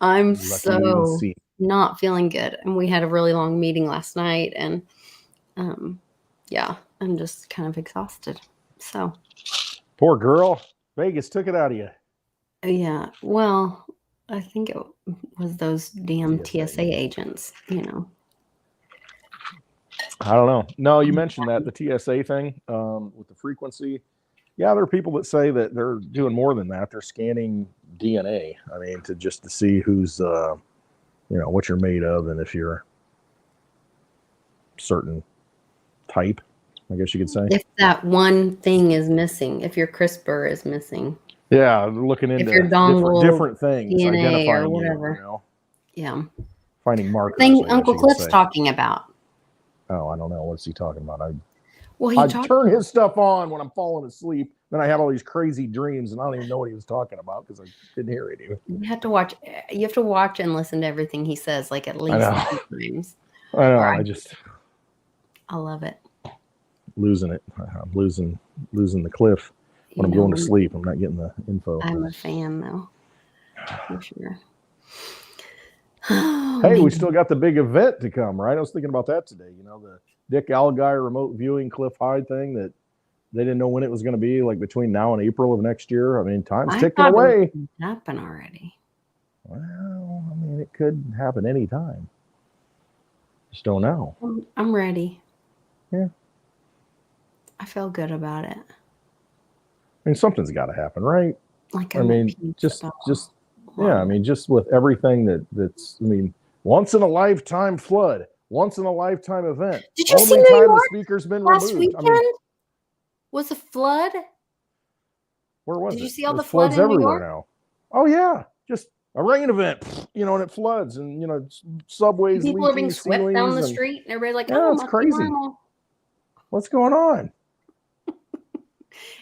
I'm lucky so not feeling good. And we had a really long meeting last night. And I'm just kind of exhausted. So. Poor girl. Vegas took it out of you. Yeah. Well, I think it was those damn TSA agents, I don't know. No, you mentioned that, the TSA thing with the frequency. Yeah, there are people that say that they're doing more than that. They're scanning DNA. I mean, to see who's what you're made of, and if you're certain type, I guess you could say. If that one thing is missing, if your CRISPR is missing. Yeah, they're looking into your dongle different things, DNA identifying or whatever. Yeah. Finding markers. Thing I guess Uncle you could Cliff's say. talking about. Oh, I don't know. What's he talking about? Well, I turn his stuff on when I'm falling asleep. Then I have all these crazy dreams, and I don't even know what he was talking about because I didn't hear it even. You have to watch. You have to watch and listen to everything he says, like at least 2 times. I know. I love it. Losing it. I'm losing the cliff when I'm going to sleep. I'm not getting the info. I'm a fan, though, for sure. Hey, we still got the big event to come, right? I was thinking about that today. The Dick Allgaier remote viewing Cliff Hyde thing that they didn't know when it was going to be, like between now and April of next year. I mean, time's ticking away. It could happen already. Well, I mean, it could happen anytime. Just don't know. I'm ready. Yeah. I feel good about it. I mean, something's got to happen, right? Like I mean, just yeah. I mean, just with everything that's. I mean, once in a lifetime flood, once in a lifetime event. Did you see Only time the speaker's been last removed. weekend? Was a flood? Where was it? Did you see all the floods flood in everywhere New York? now? Oh yeah, just a rain event, and it floods, and subways people leaking, are being swept down the street, and everybody's like, "Oh, it's crazy. Normal. What's going on?"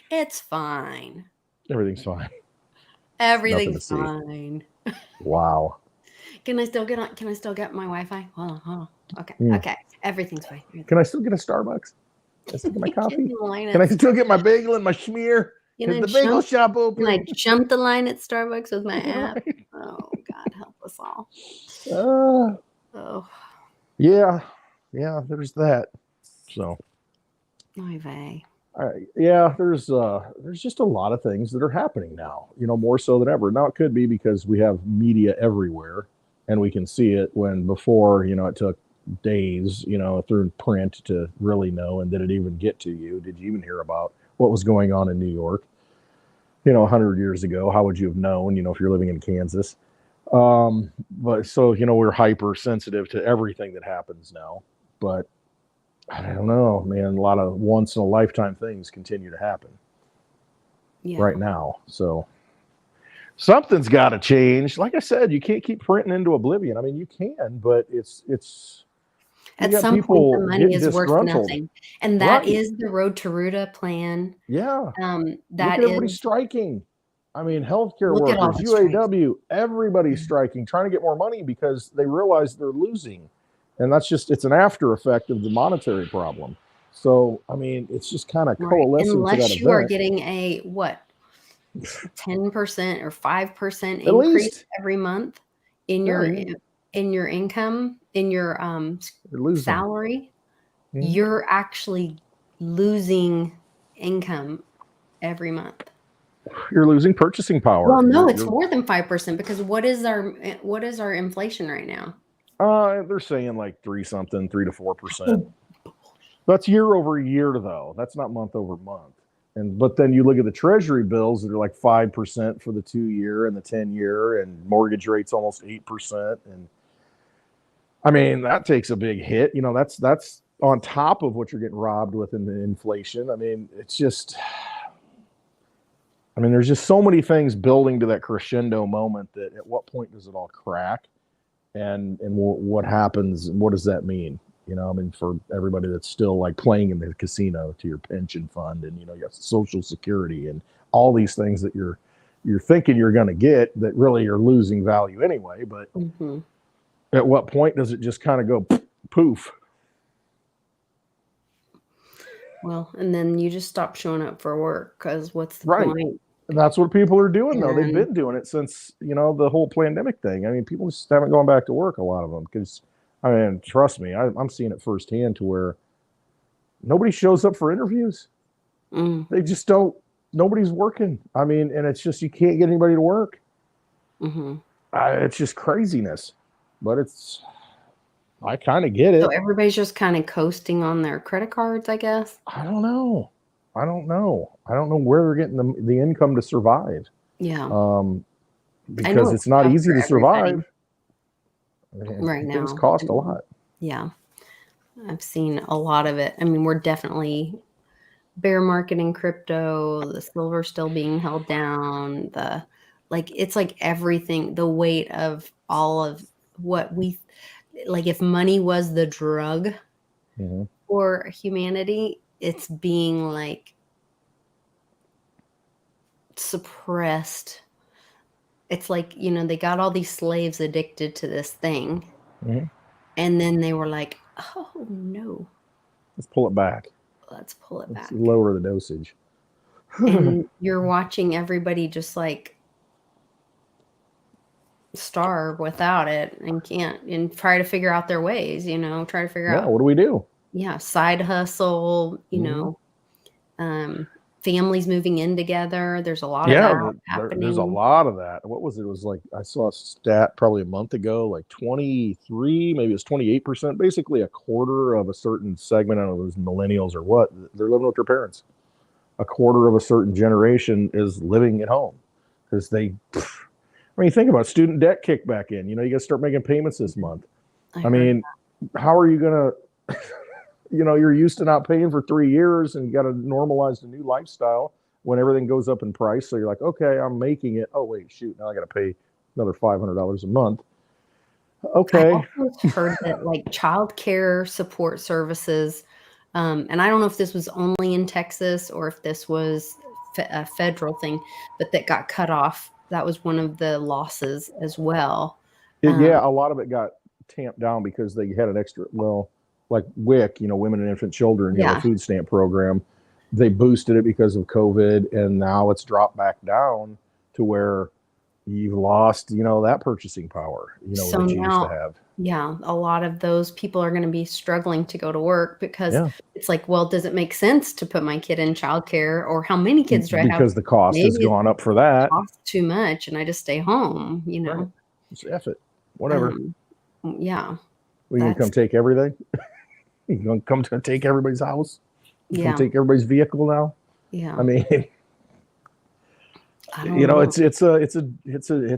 It's fine. Everything's fine. Everything's fine. Wow. Can I still get on? Can I still get my Wi-Fi? Hold on. Okay. Okay. Everything's fine. Can I still get a Starbucks? Can I still get my coffee? Can I still get my bagel and my schmear? Is the bagel shop open? Can I jump the line at Starbucks with my app? Right. Oh, God, help us all. Yeah, there's that. So. Yeah, there's just a lot of things that are happening now, more so than ever. Now, it could be because we have media everywhere and we can see it, when before, it took days, through print to really know. And did it even get to you? Did you even hear about what was going on in New York? 100 years ago, how would you have known, if you're living in Kansas? But so, we're hypersensitive to everything that happens now. But I don't know, man. A lot of once in a lifetime things continue to happen right now. So something's got to change. Like I said, you can't keep printing into oblivion. I mean, you can, but it's at some point the money is worth nothing, and that is the Road to Ruta plan. Yeah, that everybody's striking. I mean, healthcare workers, UAW, everybody's striking, trying to get more money because they realize they're losing. And that's it's an after effect of the monetary problem. So, I mean, it's just kind of coalescing to that event. Unless you are getting a, 10% or 5% increase every month in your income, in your salary, you're actually losing income every month. You're losing purchasing power. Well, no, it's more than 5% because what is our inflation right now? They're saying like 3 to 4%. That's year over year, though. That's not month over month. But then you look at the treasury bills that are like 5% for the 2-year and the 10-year, and mortgage rates almost 8%. And I mean, that takes a big hit. That's on top of what you're getting robbed with in the inflation. I mean, it's just, there's just so many things building to that crescendo moment that at what point does it all crack? And what happens, and what does that mean? For everybody that's still like playing in the casino, to your pension fund, and you got Social Security and all these things that you're thinking you're going to get that really you're losing value anyway. But at what point does it just kind of go poof? Well, and then you just stop showing up for work because what's the point? And that's what people are doing, though. They've been doing it since, the whole pandemic thing. I mean, people just haven't gone back to work, a lot of them, because, trust me, I'm seeing it firsthand to where nobody shows up for interviews. They just don't. Nobody's working. And it's just, you can't get anybody to work. It's just craziness. But I kind of get it. So everybody's just kind of coasting on their credit cards, I guess. I don't know where they're getting the income to survive. Yeah. Because it's not easy to survive. right Things now. cost a lot. Yeah, I've seen a lot of it. I mean, we're definitely bear market in crypto, the silver still being held down, it's like everything, the weight of all of what like if money was the drug for humanity, it's being like suppressed. It's like, they got all these slaves addicted to this thing. And then they were like, oh no. Let's pull it back. Let's pull it back. Lower the dosage. And you're watching everybody just like starve without it and try to figure out their ways, try to figure out what do we do? Yeah, side hustle, families moving in together. There's a lot of that happening. There's a lot of that. What was it? It was like, I saw a stat probably a month ago, like 23, maybe it's 28%, basically a quarter of a certain segment, I don't know if it was millennials or what, they're living with their parents. A quarter of a certain generation is living at home because think about student debt kickback in. You got to start making payments this month. I mean, how are you going to, you're used to not paying for 3 years and you got to normalize the new lifestyle when everything goes up in price. So you're like, okay, I'm making it. Oh, wait, shoot. Now I got to pay another $500 a month. Okay. I also heard that like child care support services, and I don't know if this was only in Texas or if this was a federal thing, but that got cut off. That was one of the losses as well. A lot of it got tamped down because they had an extra, like WIC, Women and Infant Children, the food stamp program. They boosted it because of COVID, and now it's dropped back down to where you've lost, that purchasing power, so that you now, used to have. Yeah, a lot of those people are going to be struggling to go to work because it's like, well, does it make sense to put my kid in childcare, or how many kids do I have? Because the cost has gone up for that. It costs too much, and I just stay home, Right. Just F it. Whatever. Yeah. Well, you can come take everything. You gonna come to take everybody's house? You come take everybody's vehicle now? Yeah. I mean, it's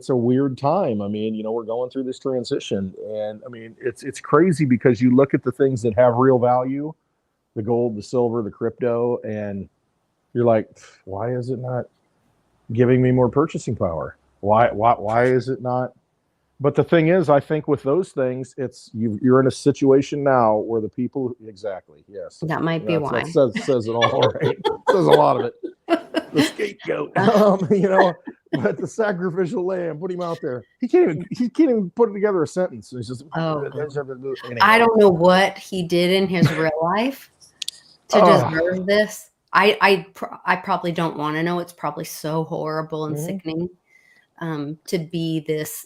a weird time. I mean, we're going through this transition, and I mean, it's crazy because you look at the things that have real value, the gold, the silver, the crypto, and you're like, why is it not giving me more purchasing power? Why is it not? But the thing is, I think with those things, you're in a situation now where the people yes, that might be why. That says it all, right? Says a lot of it. The scapegoat, but the sacrificial lamb, put him out there. He can't even put together a sentence. He's just, anyway. I don't know what he did in his real life to deserve this. I probably don't want to know. It's probably so horrible and sickening to be this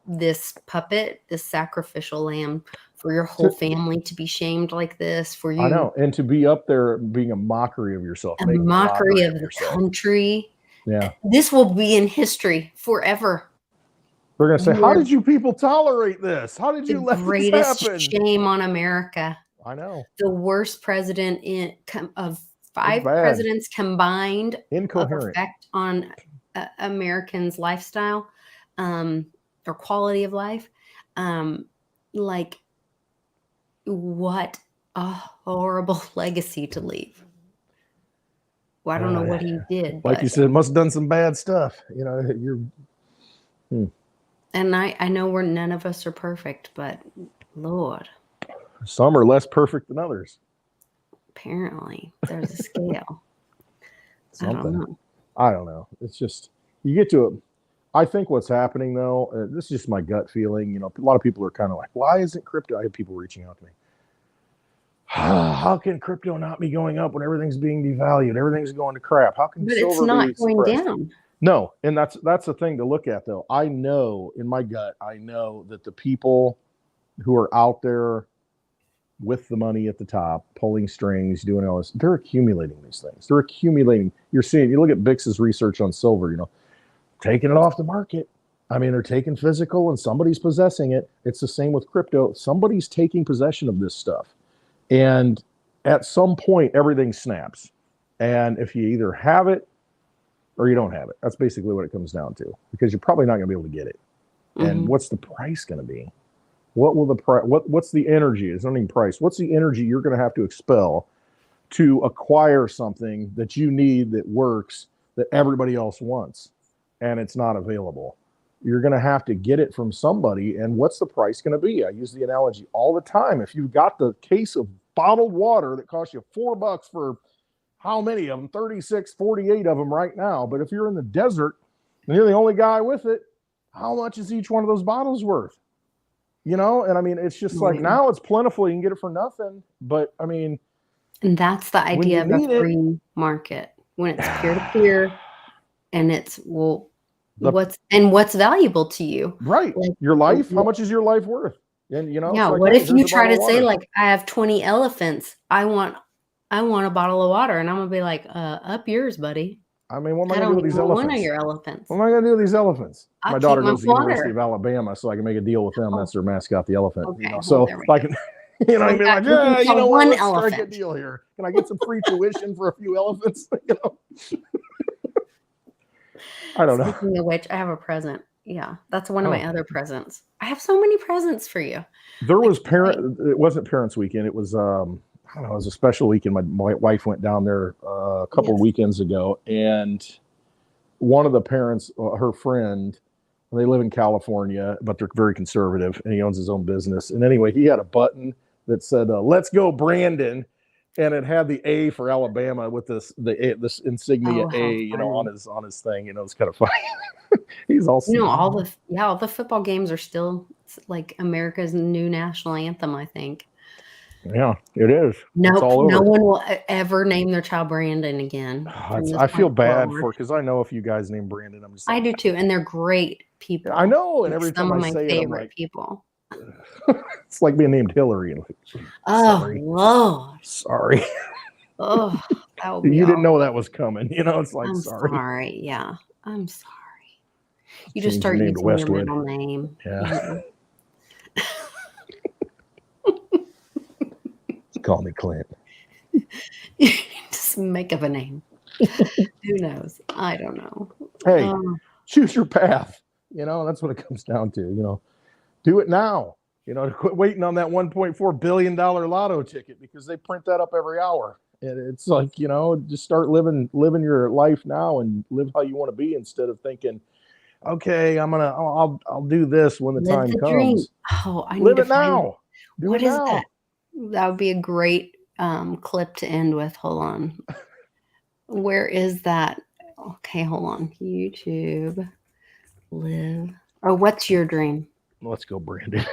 this puppet, this sacrificial lamb for your whole family to be shamed like this, for you. I know, and to be up there being a mockery of yourself, a mockery of the country. Yeah, this will be in history forever. They're going to say, how did you people tolerate this? How did you let this happen? Shame on America. I know. The worst president of 5 presidents combined. Incoherent. Effect on Americans' lifestyle or quality of life. Like, what a horrible legacy to leave. Well, I don't know what he did. Like you said, must have done some bad stuff. And I know none of us are perfect, but Lord. Some are less perfect than others. Apparently, there's a scale. Something. I don't know. It's just, you get to it. I think what's happening, though, this is just my gut feeling. A lot of people are kind of like, why isn't crypto? I have people reaching out to me. How can crypto not be going up when everything's being devalued? Everything's going to crap. How can silver it's not be going suppressed? Down. No, and that's the thing to look at, though. I know in my gut, I know that the people who are out there with the money at the top, pulling strings, doing all this, they're accumulating these things. They're accumulating. You're seeing, you look at Bix's research on silver, taking it off the market. I mean, they're taking physical and somebody's possessing it. It's the same with crypto. Somebody's taking possession of this stuff. And at some point, everything snaps. And if you either have it or you don't have it, that's basically what it comes down to, because you're probably not going to be able to get it. And what's the price going to be? What will the price? What's the energy? It's not even price. What's the energy you're going to have to expel to acquire something that you need that works that everybody else wants, and it's not available? You're going to have to get it from somebody. And what's the price going to be? I use the analogy all the time. If you've got the case of bottled water that costs you $4 for how many of them? 36, 48 of them right now. But if you're in the desert and you're the only guy with it, how much is each one of those bottles worth? And I mean, it's just like now it's plentiful. You can get it for nothing. But I mean, and that's the idea of a free market when it's peer-to-peer and it's what's valuable to you, right? Like, your life. How much is your life worth? And like, what if you try to say like, I have 20 elephants, I want a bottle of water, and I'm gonna be like, up yours, buddy. I mean, what am I gonna do with these elephants? One of your elephants. What am I gonna do with these elephants? My daughter goes to the University of Alabama, so I can make a deal with them. That's their mascot, the elephant. Okay, so I can, I'd be like, let's strike a deal here. Can I get some free tuition for a few elephants? I don't know. Speaking of which, I have a present. Yeah, that's one of my other presents. I have so many presents for you. There was it wasn't Parents Weekend. It was I don't know, it was a special weekend. My wife went down there a couple of weekends ago, and one of the parents, her friend, they live in California, but they're very conservative, and he owns his own business. And anyway, he had a button that said, "Let's go, Brandon," and it had the A for Alabama with this insignia A, on his thing. It's kind of funny. He's also all the football games are still like America's new national anthem, I think. Yeah, it is. No one will ever name their child Brandon again. I feel bad because I know a few guys named Brandon. I do too, and they're great people. I know, and every time I say it, I'm like, people. It's like being named Hillary. Sorry. Lord, sorry. Oh, that would be you didn't know that was coming. It's like, I'm sorry. Yeah, I'm sorry. You just start using your middle name. Yeah. Call me Clint. Just make up a name. Who knows? I don't know. Hey, choose your path. That's what it comes down to. Do it now. Quit waiting on that $1.4 billion lotto ticket, because they print that up every hour. And it's like, just start living your life now and live how you want to be, instead of thinking, okay, I'll do this when the time comes. Dream. Oh, I live it now. Do what it now. Is that? That would be a great clip to end with. Hold on. Where is that? Okay, hold on. YouTube. Live. Oh, what's your dream? Let's go, Brandon.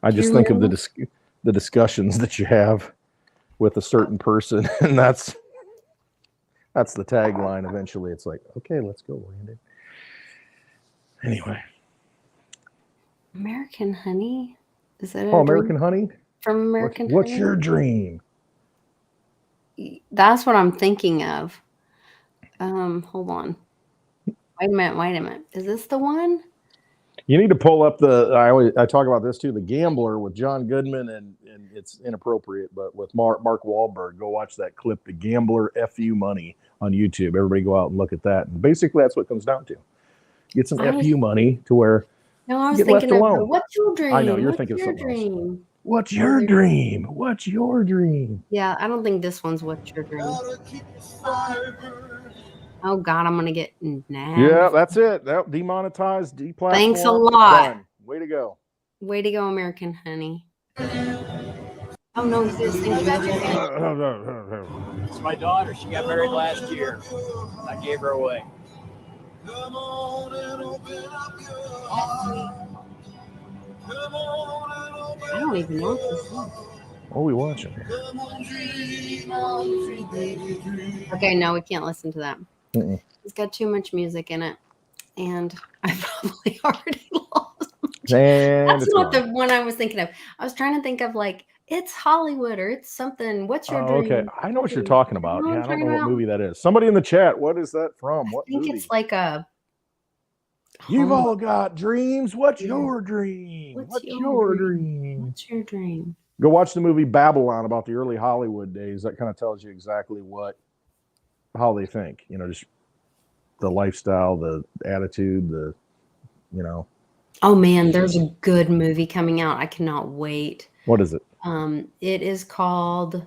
I just think of the discussions that you have with a certain person, and that's the tagline. Eventually, it's like, okay, let's go, Brandon. Anyway. American Honey? Is that American Honey? From American Honey? What's your dream? That's what I'm thinking of. Hold on. Wait a minute. Is this the one? You need to pull up I talk about this too, The Gambler with John Goodman, and it's inappropriate, but with Mark Wahlberg. Go watch that clip, The Gambler FU Money, on YouTube. Everybody go out and look at that. And basically that's what it comes down to. Get some FU money to where I was thinking of what's your dream? I know, you're thinking of something else. What's your dream? What's your dream? Yeah, I don't think this one's what's your dream. Oh God, I'm gonna get nabbed. Yeah, that's it. That demonetized, deplatformed. Thanks a lot. Done. Way to go. Way to go, American Honey. Oh no, he's gonna sing It's my daughter. She got married last year. I gave her away. Come on and open up your heart. Come on and open I don't even know what this is. What are we watching here? Okay, no, we can't listen to that. Mm-mm. It's got too much music in it, and I probably already lost. That's not the one I was thinking of. I was trying to think of like, it's Hollywood or it's something. What's your dream? Okay, I know what you're talking about. Yeah, I don't know what movie that is. Somebody in the chat, what is that from? I think movie? It's like a. You've all got dreams. What's your dream? What's your dream? What's your dream? Go watch the movie Babylon about the early Hollywood days. That kind of tells you exactly how they think. Just lifestyle, the attitude, Oh man, there's a good movie coming out. I cannot wait. What is it? It is called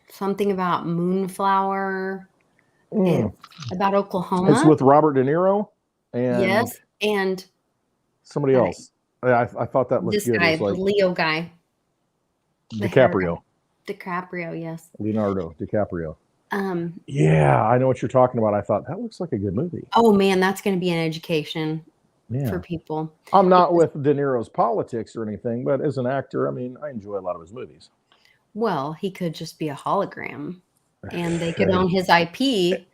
something about Moonflower. It's about Oklahoma. It's with Robert De Niro and yes, and somebody else. I thought that looked this good. guy, It was the like Leo guy. The hair DiCaprio. guy. DiCaprio, yes. Leonardo DiCaprio. Yeah, I know what you're talking about. I thought that looks like a good movie. Oh man, that's going to be an education for people. I'm not with De Niro's politics or anything, but as an actor, I mean, I enjoy a lot of his movies. Well, he could just be a hologram, and they could own his IP.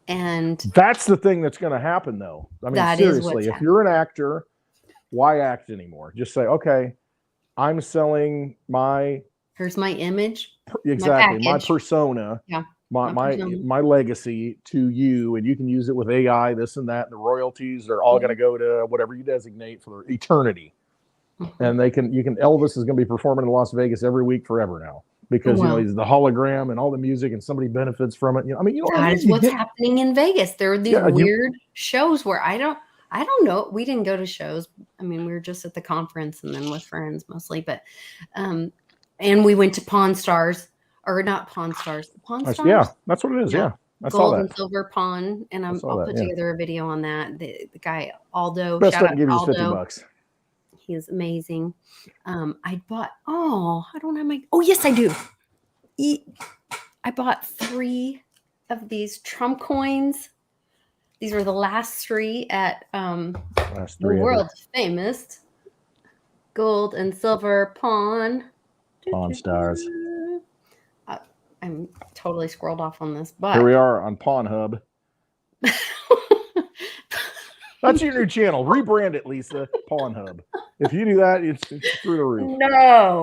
And that's the thing that's going to happen, though. I mean, seriously, if you're an actor, why act anymore? Just say, okay, I'm selling here's my image, exactly, my persona, yeah, my legacy to you, and you can use it with AI, this and that, and the royalties are all going to go to whatever you designate for eternity. And Elvis is going to be performing in Las Vegas every week forever now. Because he's the hologram and all the music, and somebody benefits from it. That is what's happening in Vegas. There are these weird shows where I don't know. We didn't go to shows. I mean, we were just at the conference and then with friends mostly. But and we went to Pawn Stars, or not Pawn Stars. Pawn Stars. Yeah, that's what it is. Yeah, I saw Gold that. and silver pawn, and I'll put together a video on that. The guy Aldo. Best I can give you is $50. He's amazing. I bought, I don't have yes, I do. I bought 3 of these Trump coins. These were the last 3 at the world's famous gold and silver Pawn Stars. I'm totally scrolled off on this, but here we are on Pornhub. That's your new channel. Rebrand it, Lisa. Pornhub. If you do that, it's through the roof. No.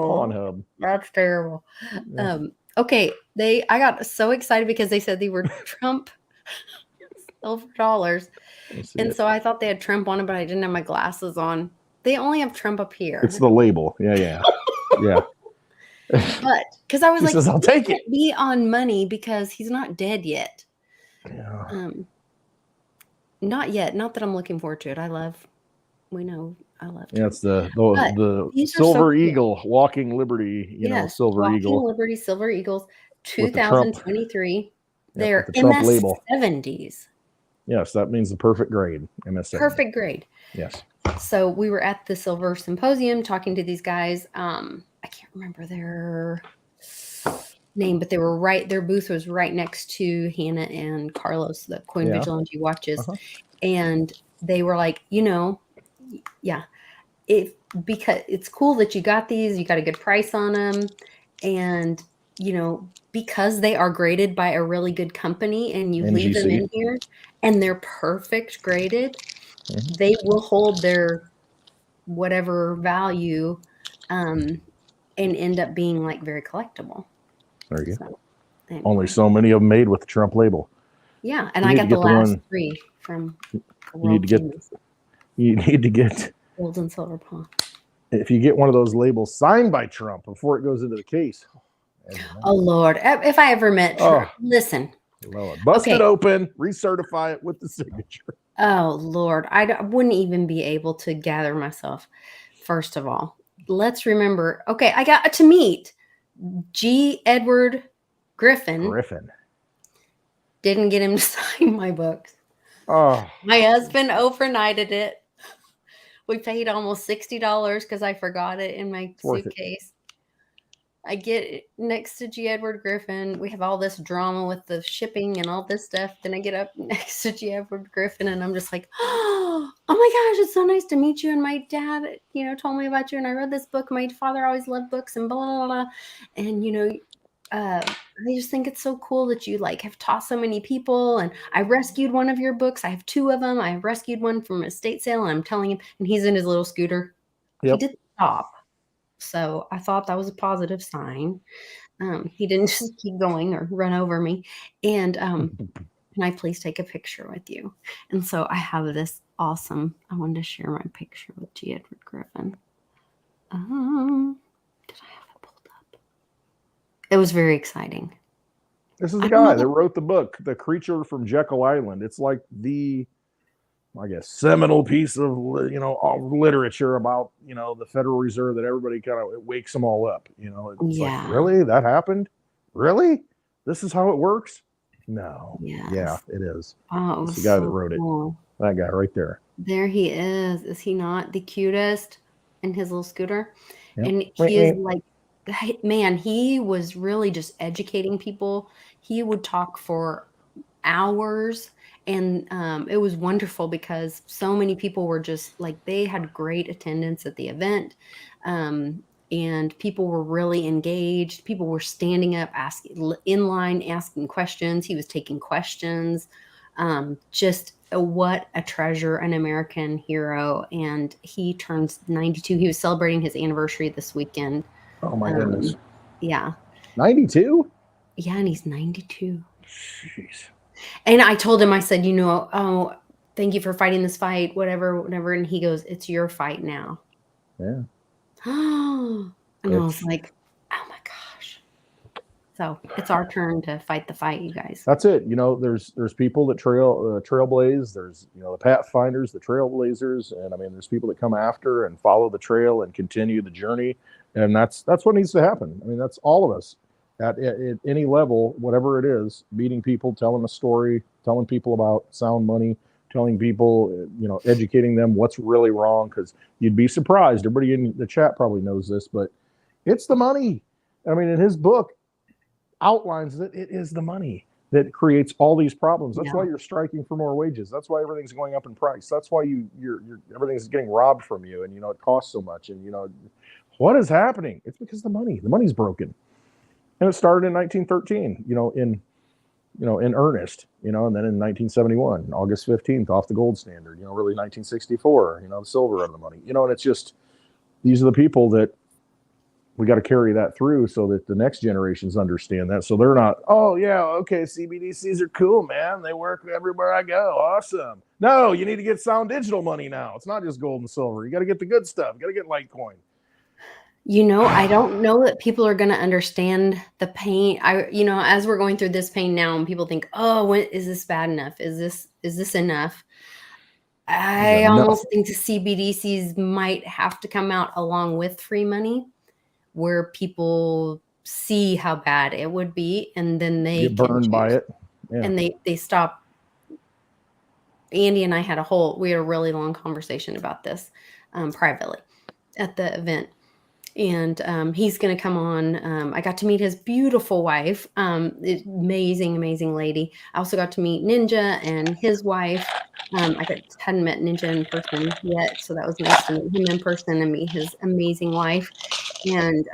Pornhub. That's terrible. Yeah. Okay. I got so excited because they said they were Trump silver dollars. And so I thought they had Trump on it, but I didn't have my glasses on. They only have Trump up here. It's the label. Yeah. Yeah. But because I was says, I'll take it. Be on money because he's not dead yet. Yeah. Not yet. Not that I'm looking forward to it. I love Trump. Yeah, it's the Silver Eagle, Walking Liberty, Silver Eagle. Walking Liberty, Silver Eagles, 2023. They're the Trump MS label. 70s. Yes, that means the perfect grade. MS 70. Perfect grade. Yes. So we were at the Silver Symposium talking to these guys. I can't remember their name, but they were their booth was right next to Hannah and Carlos, the Coin Vigilante watches. And they were like, because it's cool that you got these, you got a good price on them. And, because they are graded by a really good company and you leave them in here and they're perfect graded, they will hold their whatever value and end up being like very collectible. There you go. Anyway. Only so many of them made with the Trump label. Yeah, and I got the last 3 from you need to get gold and silver pawn. If you get one of those labels signed by Trump before it goes into the case. Oh Lord, if I ever met Trump, listen. Lord. Bust it open, recertify it with the signature. Oh Lord, I wouldn't even be able to gather myself. First of all, let's remember. Okay, I got to meet G. Edward Griffin. Didn't get him to sign my books. Oh, my husband overnighted it. We paid almost $60 because I forgot it in my suitcase. I get next to G. Edward Griffin. We have all this drama with the shipping and all this stuff. Then I get up next to G. Edward Griffin and I'm just like, oh my gosh, it's so nice to meet you. And my dad, told me about you. And I read this book. My father always loved books and blah, blah, blah. And, I just think it's so cool that you have taught so many people. And I rescued one of your books. I have 2 of them. I rescued one from an estate sale. And I'm telling him, and he's in his little scooter. He didn't stop. So I thought that was a positive sign. He didn't just keep going or run over me. And can I please take a picture with you? And so I have this awesome, I wanted to share my picture with G. Edward Griffin. Did I have it pulled up? It was very exciting. This is the guy that wrote the book, The Creature from Jekyll Island. It's like the, I guess, seminal piece of, literature about, the Federal Reserve that everybody kind of wakes them all up. It's like, really? That happened? Really? This is how it works? No. Yes. Yeah, it is. Oh, it's the guy that wrote it. That guy right there. There he is. Is he not the cutest in his little scooter? Yep. And he is like, man, he was really just educating people. He would talk for hours. And it was wonderful because so many people were just like, they had great attendance at the event. And people were really engaged. People were standing up, asking in line, asking questions. He was taking questions. Just what a treasure, an American hero. And he turns 92. He was celebrating his anniversary this weekend. Oh my goodness. Yeah. 92? Yeah. And he's 92. Jeez. And I told him, I said, oh, thank you for fighting this fight, whatever. And he goes, it's your fight now. Yeah. And I was like, oh my gosh. So it's our turn to fight the fight, you guys. That's it. There's people that trailblaze. There's, the pathfinders, the trailblazers. And I mean, there's people that come after and follow the trail and continue the journey. And that's what needs to happen. I mean, that's all of us at any level, whatever it is, meeting people, telling a story, telling people about sound money, telling people, educating them what's really wrong. Because you'd be surprised. Everybody in the chat probably knows this, but it's the money. I mean, in his book outlines that it is the money that creates all these problems. That's why you're striking for more wages. That's why everything's going up in price. That's why you're everything's getting robbed from you, and it costs so much. And what is happening? It's because the money's broken. And it started in 1913, in earnest, and then in 1971, August 15th, off the gold standard, really 1964, the silver of the money, and it's just, these are the people that we got to carry that through so that the next generations understand that. So they're not, oh yeah, okay, CBDCs are cool, man. They work everywhere I go. Awesome. No, you need to get sound digital money now. It's not just gold and silver. You got to get the good stuff. You got to get Litecoin. I don't know that people are going to understand the pain. As we're going through this pain now, and people think, oh, when is this bad enough? Is this enough? I almost think the CBDCs might have to come out along with free money, where people see how bad it would be, and then they get burned by it. Yeah. And they stop. Andy and I had a really long conversation about this privately at the event. And he's going to come on. I got to meet his beautiful wife, amazing lady. I also got to meet Ninja and his wife. I hadn't met Ninja in person yet, so that was nice to meet him in person and meet his amazing wife. And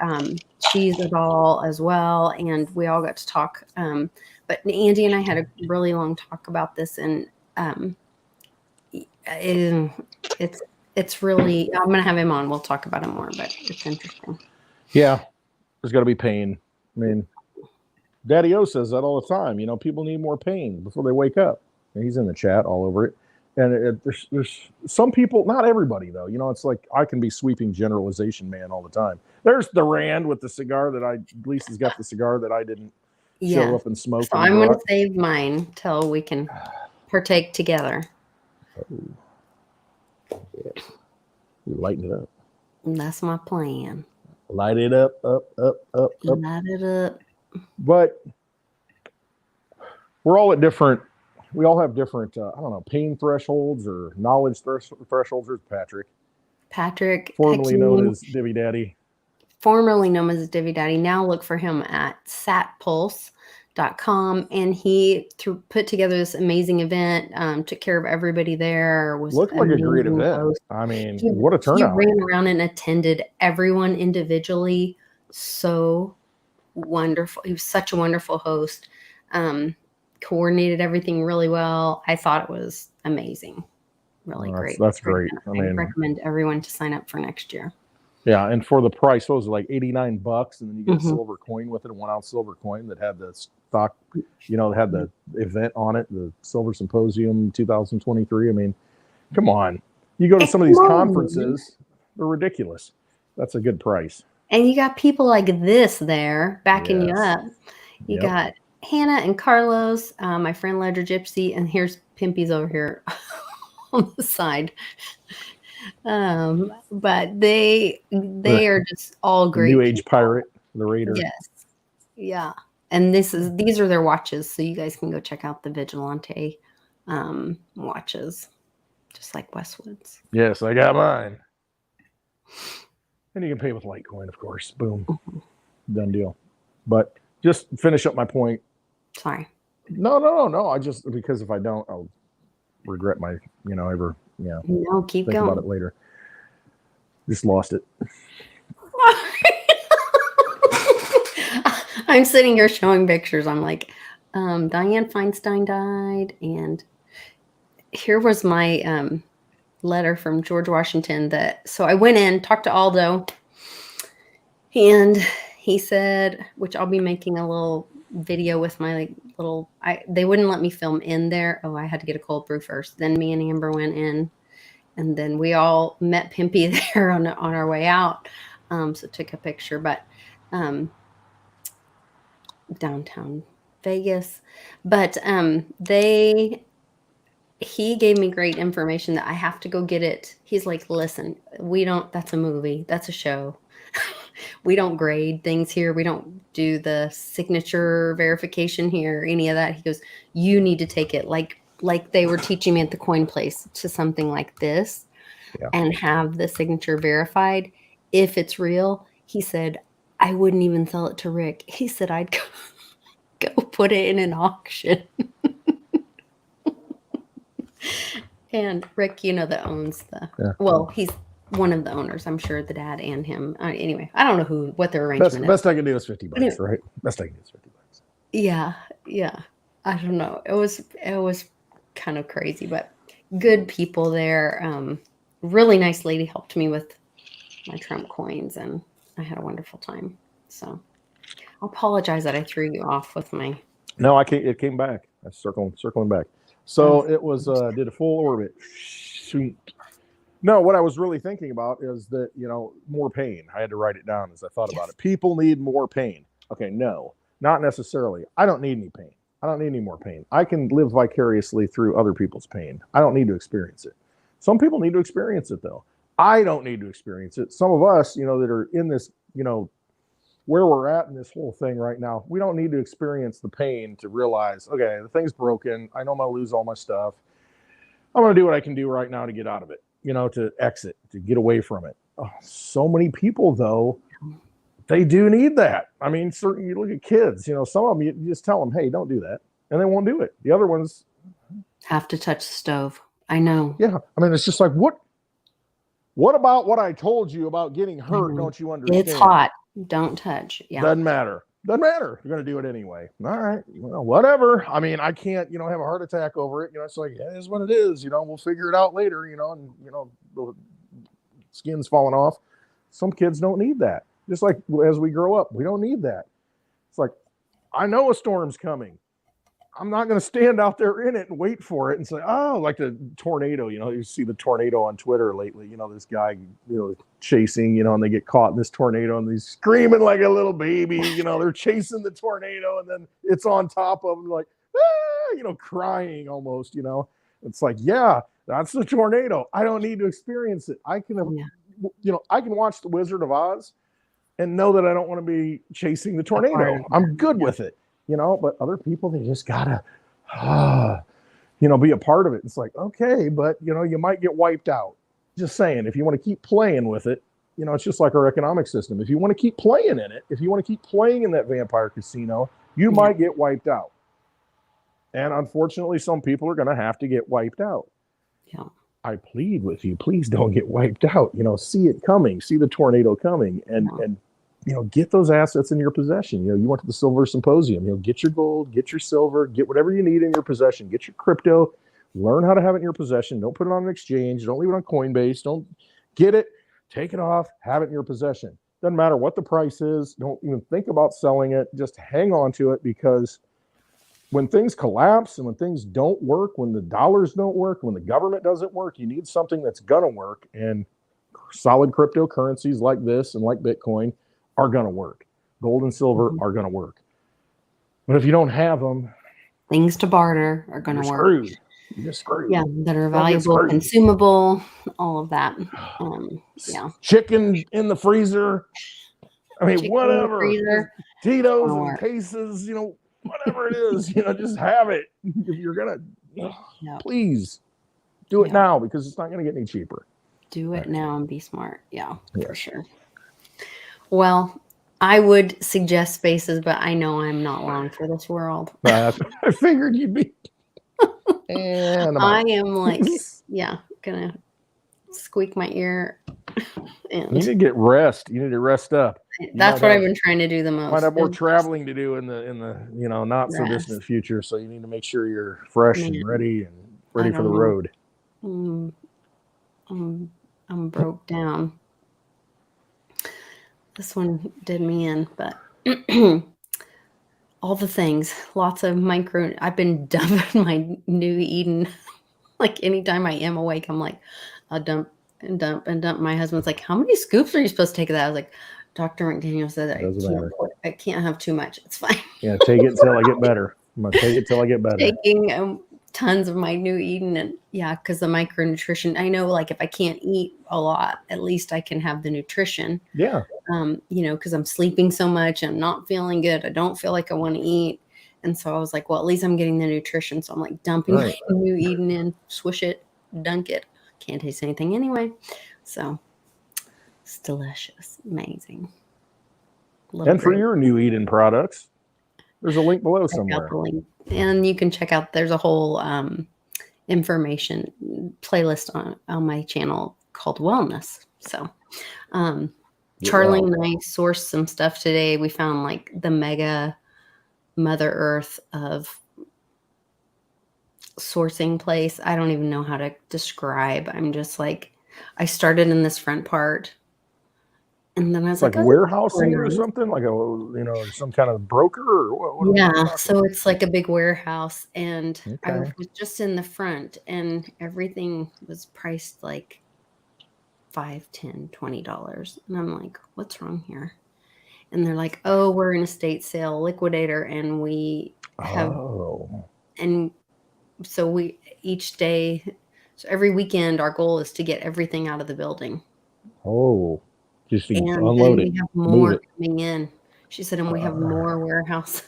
she's a doll as well, and we all got to talk. But Andy and I had a really long talk about this, and it's really, I'm going to have him on. We'll talk about it more, but it's interesting. Yeah. There's got to be pain. I mean, Daddy O says that all the time. People need more pain before they wake up. And he's in the chat all over it. And there's some people, not everybody though. It's like, I can be sweeping generalization man all the time. There's the Rand with the cigar that at least has got the cigar that I didn't show up and smoke. So I'm going to save mine till we can partake together. Oh. Yeah. You lighten it up. That's my plan. Light it up. Light it up. But we're all at different, we all have different, pain thresholds or knowledge thresholds. There's Patrick. Formerly known as Divvy Daddy. Formerly known as Divvy Daddy. Now look for him at satpulse.com. And he put together this amazing event, took care of everybody there. Looked like a great event. Host. I mean, what a turnout. He ran around and attended everyone individually. So wonderful. He was such a wonderful host. Coordinated everything really well. I thought it was amazing. Really great. That's great. I recommend everyone to sign up for next year. Yeah, and for the price, what was it, like $89, and then you get a silver coin with it, a 1 ounce silver coin that had the stock, had the event on it, the Silver Symposium 2023. I mean, come on. You go to some of these conferences, they're ridiculous. That's a good price. And you got people like this there backing you up. You got Hannah and Carlos, my friend Ledger Gypsy, and here's Pimpy's over here on the side. But they are just all great. New Age people. pirate, the Raider. Yes. Yeah. And these are their watches, so you guys can go check out the Vigilante watches, just like Westwood's. Yes, I got mine. And you can pay with Litecoin, of course. Boom. Done deal. But just finish up my point. Sorry. No. I just, because if I don't, I'll regret my, ever, No, keep think going. about it later. Just lost it. I'm sitting here showing pictures. I'm like, Dianne Feinstein died, and here was my letter from George Washington. So I went in, talked to Aldo, and he said, which I'll be making a little video with my they wouldn't let me film in there. Oh, I had to get a cold brew first. Then me and Amber went in, and then we all met Pimpy there on our way out. So took a picture, but downtown Vegas. But he gave me great information that I have to go get it. He's like, listen, that's a movie. That's a show. We don't grade things here. We don't do the signature verification here, any of that. He goes, you need to take it like they were teaching me at the coin place to something like this and have the signature verified. If it's real, he said, I wouldn't even sell it to Rick. He said, I'd go put it in an auction. And Rick, that owns well, he's one of the owners, I'm sure, the dad and him. Anyway, I don't know what their arrangement is. Best I can do is $50, anyway, right? Best I can do is $50. Yeah. I don't know. It was kind of crazy, but good people there. Really nice lady helped me with my Trump coins, and I had a wonderful time. So I apologize that I threw you off with my. No, it came back. I circling back. So it was did a full orbit. No, what I was really thinking about is that, more pain. I had to write it down as I thought about it. People need more pain. Okay, no, not necessarily. I don't need any pain. I don't need any more pain. I can live vicariously through other people's pain. I don't need to experience it. Some people need to experience it, though. I don't need to experience it. Some of us, that are in this, where we're at in this whole thing right now, we don't need to experience the pain to realize, okay, the thing's broken. I know I'm going to lose all my stuff. I'm going to do what I can do right now to get out of it. To exit, to get away from it. Oh, so many people, though, they do need that. I mean, certainly you look at kids, some of them, you just tell them, hey, don't do that. And they won't do it. The other ones have to touch the stove. I know. Yeah. I mean, it's just like, what about what I told you about getting hurt? Don't you understand? It's hot. Don't touch. Yeah. Doesn't matter. You're going to do it anyway. All right. Well, whatever. I mean, I can't, have a heart attack over it. It's like, it is what it is. We'll figure it out later, and, the skin's falling off. Some kids don't need that. Just like as we grow up, we don't need that. It's like, I know a storm's coming. I'm not going to stand out there in it and wait for it and say, oh, like the tornado, you see the tornado on Twitter lately, this guy, chasing, and they get caught in this tornado and he's screaming like a little baby, they're chasing the tornado and then it's on top of them like, crying almost, it's like, yeah, that's the tornado. I don't need to experience it. I can, I can watch The Wizard of Oz and know that I don't want to be chasing the tornado. I'm good with it. But other people, they just gotta, be a part of it. It's like, okay, but, you might get wiped out. Just saying, if you want to keep playing with it, it's just like our economic system. If you want to keep playing in it, if you want to keep playing in that vampire casino, you might get wiped out. And unfortunately, some people are going to have to get wiped out. Yeah. I plead with you, please don't get wiped out. See it coming, see the tornado coming, and get those assets in your possession. You went to the Silver Symposium, get your gold, get your silver, get whatever you need in your possession, get your crypto, learn how to have it in your possession. Don't put it on an exchange. Don't leave it on Coinbase. Don't get it, take it off, have it in your possession. Doesn't matter what the price is. Don't even think about selling it. Just hang on to it, because when things collapse and when things don't work, when the dollars don't work, when the government doesn't work, you need something that's going to work. And solid cryptocurrencies like this and like Bitcoin are going to work. Gold and silver are going to work. But if you don't have them, things to barter are going you're to work. screwed. You're just screwed. Yeah, that are Don't get valuable, screwed. consumable, all of that. Yeah. Chicken in the freezer. I mean, Chicken in the whatever. freezer. Tito's Gonna and work. cases, whatever it is, just have it. If you're gonna, Yep. please do it Yep. now, because it's not gonna get any cheaper. Do it now and be smart. Yeah, Yeah. for sure. Well, I would suggest spaces, but I know I'm not long for this world. I figured you'd be. And I am like, yeah, gonna squeak my ear. you And need to get rest. You need to rest up. that's what I've been trying to do the most. Might have more traveling to do in the not so distant future. So you need to make sure you're fresh and ready for the road. I'm broke down. This one did me in, but all the things, lots of micro. I've been dumping my new Eden. Like anytime I am awake, I'm like, I'll dump and dump and dump. My husband's like, how many scoops are you supposed to take of that? I was like, Dr. McDaniel said that I can't have too much. It's fine. Yeah, take it until I get better. I'm gonna take it till I get better. Taking tons of my new Eden, and because the micronutrition. I know, like if I can't eat a lot, at least I can have the nutrition. Yeah. Because I'm sleeping so much, I'm not feeling good. I don't feel like I want to eat. And so I was like, well, at least I'm getting the nutrition. So I'm like dumping my new Eden in, swish it, dunk it. Can't taste anything anyway. So it's delicious. Amazing. And for your new Eden products, there's a link below somewhere. And you can check out, there's a whole information playlist on my channel called Wellness. So Charlie and I sourced some stuff today. We found like the mega Mother Earth of sourcing place. I don't even know how to describe. I'm just like, I started in this front part, and then I was like warehousing or something, like some kind of broker or what? Yeah, so it's like a big warehouse, and I was just in the front, and everything was priced like $5, $10, $20, and I'm like, what's wrong here? And they're like, oh, we're an estate sale liquidator, and we have, and so we each day, so every weekend, our goal is to get everything out of the building. Oh, just to and unload it. We have more coming in. She said, and we have more warehouse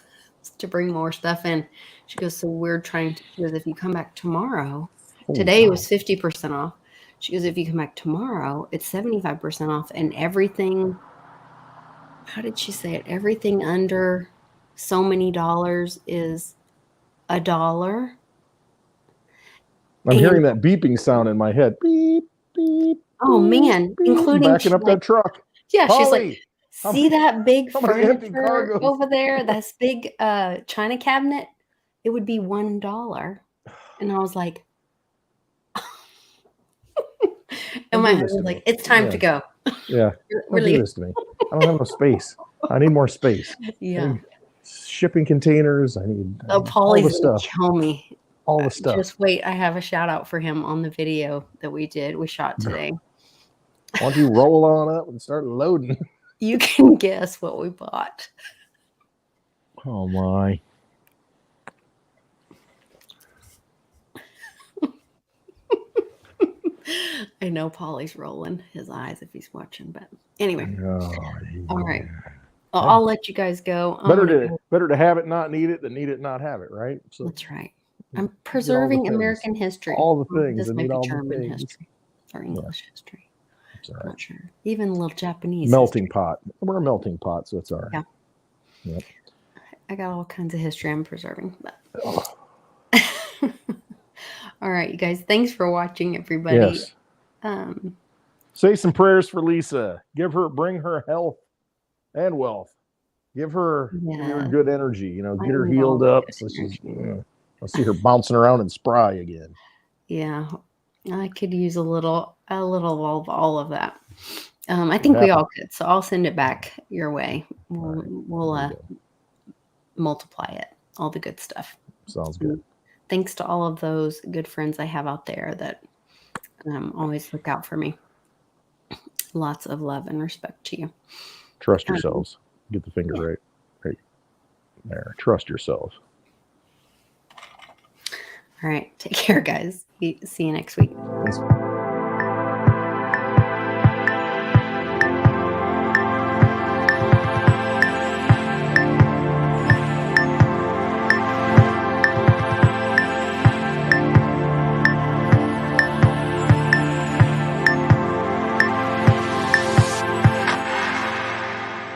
to bring more stuff in. She goes, so we're trying to, she goes, if you come back tomorrow, today was 50% off. She goes, if you come back tomorrow, it's 75% off, and everything. How did she say it? Everything under so many dollars is $1. I'm hearing that beeping sound in my head. Beep, beep. Oh man, beep, including backing up that truck. Yeah, Polly, she's like, see that big furniture over there? That's big china cabinet. It would be $1. And I was like, and my husband was like, it's time to go. Yeah. Don't do this to me. I don't have no space. I need more space. Yeah. Shipping containers. I need Polly's all the stuff. Kill me. All the stuff. Just wait. I have a shout out for him on the video that we shot today. Why don't you roll on up and start loading? You can guess what we bought. Oh my. I know Polly's rolling his eyes if he's watching, but anyway. All right. Well, I'll let you guys go. Better to have it, not need it, than need it, not have it, right? So that's right. I'm preserving American history. All the things. This might be German history or English history. Right. Not sure. Even a little Japanese. Melting pot. We're a melting pot, so it's all right. Yeah. Yep. I got all kinds of history I'm preserving. But. All right, you guys. Thanks for watching, everybody. Yes. Say some prayers for Lisa. Bring her health and wealth. Give her good energy. Get her healed up. So she's. I'll see her bouncing around and spry again. Yeah, I could use a little of all of that. I think we all could. So I'll send it back your way. We'll multiply it. All the good stuff. Sounds good. Thanks to all of those good friends I have out there that always look out for me. Lots of love and respect to you. Trust yourselves. Get the finger right. There, trust yourself. All right. Take care, guys. See you next week. Thanks.